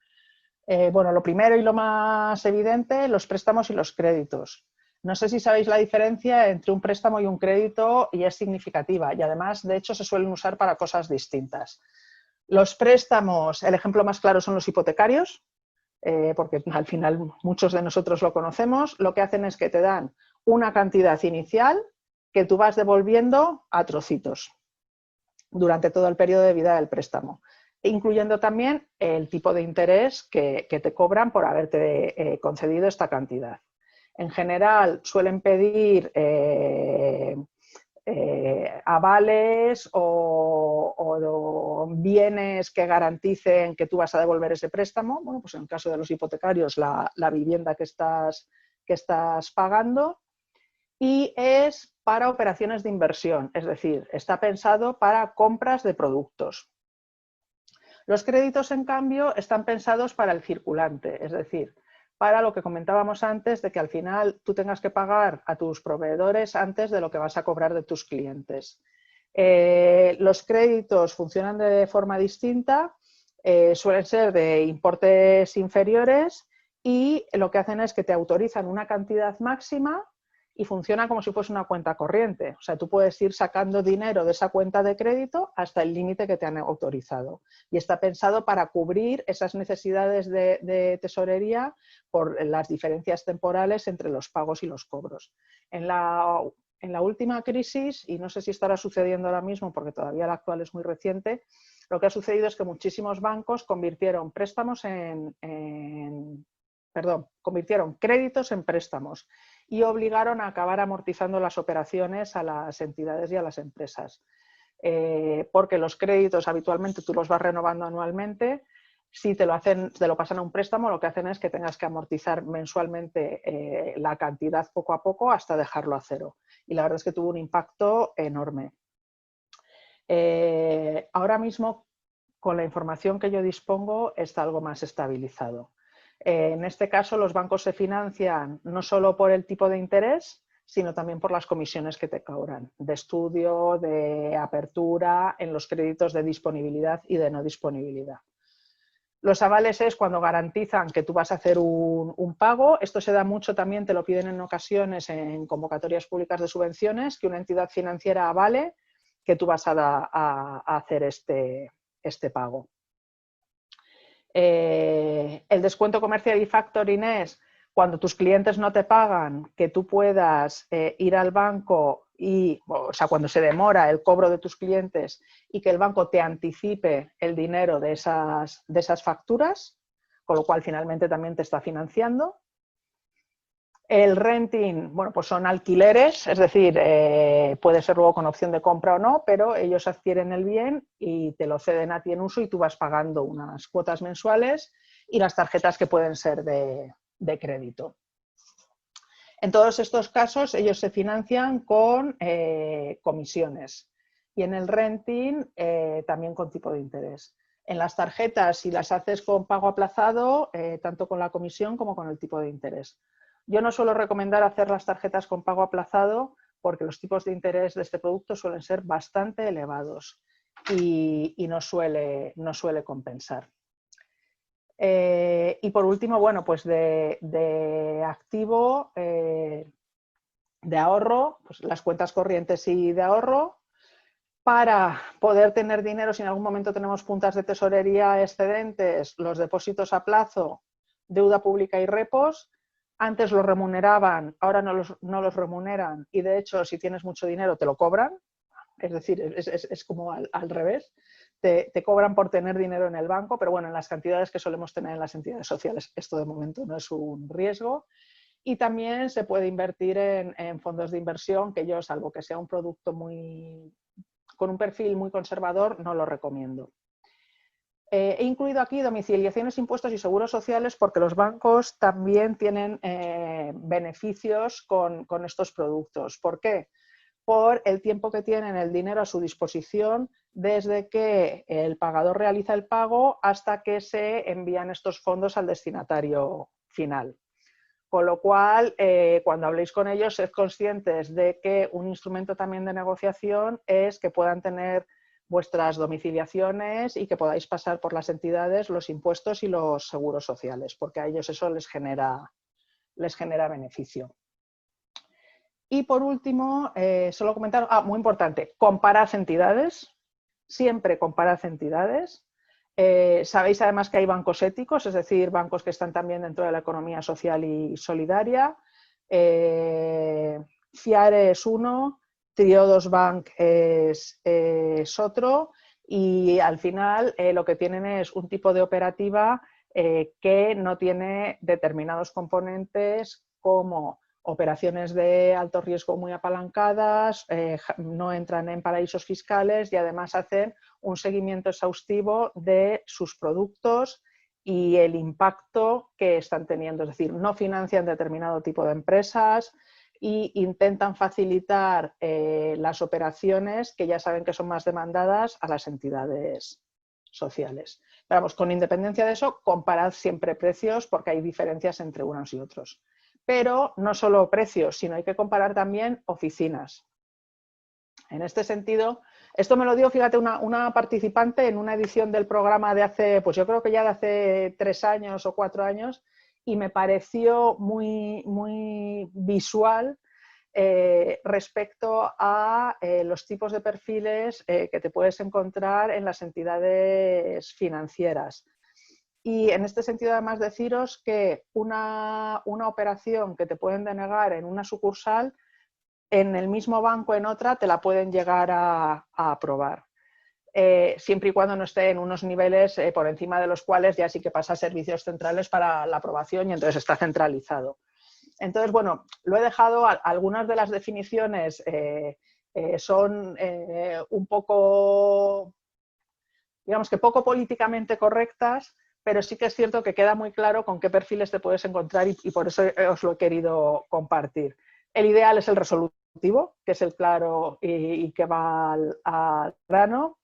Bueno, lo primero y lo más evidente, los préstamos y los créditos. No sé si sabéis la diferencia entre un préstamo y un crédito, y es significativa, y además, de hecho, se suelen usar para cosas distintas. Los préstamos, el ejemplo más claro son los hipotecarios, porque al final muchos de nosotros lo conocemos. Lo que hacen es que te dan una cantidad inicial que tú vas devolviendo a trocitos durante todo el periodo de vida del préstamo, incluyendo también el tipo de interés que te cobran por haberte concedido esta cantidad. En general suelen pedir avales o bienes que garanticen que tú vas a devolver ese préstamo. Bueno, pues en el caso de los hipotecarios, la vivienda que estás pagando. Y es para operaciones de inversión, es decir, está pensado para compras de productos. Los créditos, en cambio, están pensados para el circulante, es decir, para lo que comentábamos antes de que al final tú tengas que pagar a tus proveedores antes de lo que vas a cobrar de tus clientes. Los créditos funcionan de forma distinta, suelen ser de importes inferiores y lo que hacen es que te autorizan una cantidad máxima y funciona como si fuese una cuenta corriente. O sea, tú puedes ir sacando dinero de esa cuenta de crédito hasta el límite que te han autorizado. Y está pensado para cubrir esas necesidades de tesorería por las diferencias temporales entre los pagos y los cobros. En la última crisis, y no sé si estará sucediendo ahora mismo porque todavía la actual es muy reciente, lo que ha sucedido es que muchísimos bancos convirtieron convirtieron créditos en préstamos y obligaron a acabar amortizando las operaciones a las entidades y a las empresas. Porque los créditos habitualmente tú los vas renovando anualmente. Si te lo pasan a un préstamo, lo que hacen es que tengas que amortizar mensualmente la cantidad poco a poco hasta dejarlo a cero. Y la verdad es que tuvo un impacto enorme. Ahora mismo, con la información que yo dispongo, está algo más estabilizado. En este caso, los bancos se financian no solo por el tipo de interés, sino también por las comisiones que te cobran, de estudio, de apertura, en los créditos de disponibilidad y de no disponibilidad. Los avales es cuando garantizan que tú vas a hacer un pago. Esto se da mucho también, te lo piden en ocasiones en convocatorias públicas de subvenciones, que una entidad financiera avale que tú vas a hacer este pago. El descuento comercial y factoring es cuando tus clientes no te pagan, que tú puedas ir al banco o sea, cuando se demora el cobro de tus clientes y que el banco te anticipe el dinero de esas facturas, con lo cual finalmente también te está financiando. El renting, bueno, pues son alquileres, es decir, puede ser luego con opción de compra o no, pero ellos adquieren el bien y te lo ceden a ti en uso y tú vas pagando unas cuotas mensuales y las tarjetas que pueden ser de crédito. En todos estos casos ellos se financian con comisiones y en el renting también con tipo de interés. En las tarjetas, si las haces con pago aplazado, tanto con la comisión como con el tipo de interés. Yo no suelo recomendar hacer las tarjetas con pago aplazado porque los tipos de interés de este producto suelen ser bastante elevados y no suele compensar. Y por último, bueno, pues de activo, de ahorro, pues las cuentas corrientes y de ahorro. Para poder tener dinero, si en algún momento tenemos puntas de tesorería excedentes, los depósitos a plazo, deuda pública y repos, antes los remuneraban, ahora no los remuneran y de hecho si tienes mucho dinero te lo cobran, es decir, es como al revés. Te cobran por tener dinero en el banco, pero bueno, en las cantidades que solemos tener en las entidades sociales, esto de momento no es un riesgo. Y también se puede invertir en fondos de inversión, que yo, salvo que sea un producto con un perfil muy conservador, no lo recomiendo. He incluido aquí domiciliaciones, impuestos y seguros sociales porque los bancos también tienen beneficios con estos productos. ¿Por qué? Por el tiempo que tienen el dinero a su disposición desde que el pagador realiza el pago hasta que se envían estos fondos al destinatario final. Con lo cual, cuando habléis con ellos, sed conscientes de que un instrumento también de negociación es que puedan tener vuestras domiciliaciones y que podáis pasar por las entidades los impuestos y los seguros sociales, porque a ellos eso les genera beneficio. Y por último, solo comentar, muy importante, comparad entidades, siempre comparad entidades. Sabéis además que hay bancos éticos, es decir, bancos que están también dentro de la economía social y solidaria. Fiare es uno, Triodos Bank es otro y al final lo que tienen es un tipo de operativa que no tiene determinados componentes como operaciones de alto riesgo muy apalancadas, no entran en paraísos fiscales y además hacen un seguimiento exhaustivo de sus productos y el impacto que están teniendo. Es decir, no financian determinado tipo de empresas e intentan facilitar las operaciones que ya saben que son más demandadas a las entidades sociales. Pero vamos, con independencia de eso, comparad siempre precios porque hay diferencias entre unos y otros. Pero no solo precios, sino hay que comparar también oficinas. En este sentido, esto me lo dio, fíjate, una participante en una edición del programa de hace, pues yo creo que ya de hace 3 años o 4 años, y me pareció muy visual respecto a los tipos de perfiles que te puedes encontrar en las entidades financieras. Y en este sentido, además, deciros que una operación que te pueden denegar en una sucursal, en el mismo banco, en otra, te la pueden llegar a aprobar. Siempre y cuando no esté en unos niveles por encima de los cuales ya sí que pasa a servicios centrales para la aprobación y entonces está centralizado. Entonces, bueno, lo he dejado, algunas de las definiciones son un poco, digamos que poco políticamente correctas, pero sí que es cierto que queda muy claro con qué perfiles te puedes encontrar y por eso os lo he querido compartir. El ideal es el resolutivo, que es el claro y que va al grano,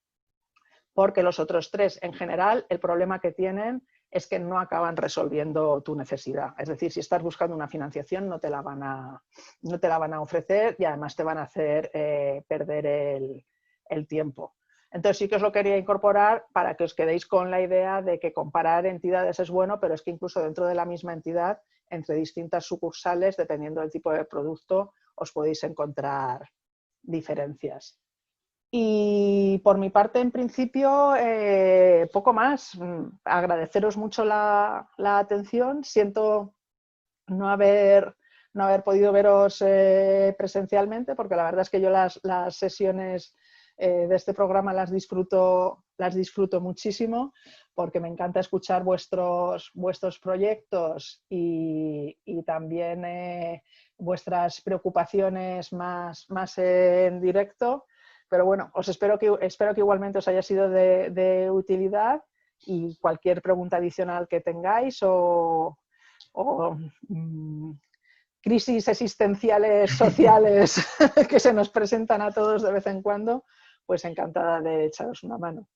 porque los otros 3, en general, el problema que tienen es que no acaban resolviendo tu necesidad. Es decir, si estás buscando una financiación no te la van a ofrecer y además te van a hacer perder el tiempo. Entonces sí que os lo quería incorporar para que os quedéis con la idea de que comparar entidades es bueno, pero es que incluso dentro de la misma entidad, entre distintas sucursales, dependiendo del tipo de producto, os podéis encontrar diferencias. Y por mi parte, en principio, poco más. Agradeceros mucho la atención. Siento no haber podido veros presencialmente, porque la verdad es que yo las sesiones de este programa las disfruto muchísimo, porque me encanta escuchar vuestros proyectos y también vuestras preocupaciones más en directo. Pero bueno, espero que igualmente os haya sido de utilidad, y cualquier pregunta adicional que tengáis o crisis existenciales sociales que se nos presentan a todos de vez en cuando, pues encantada de echaros una mano.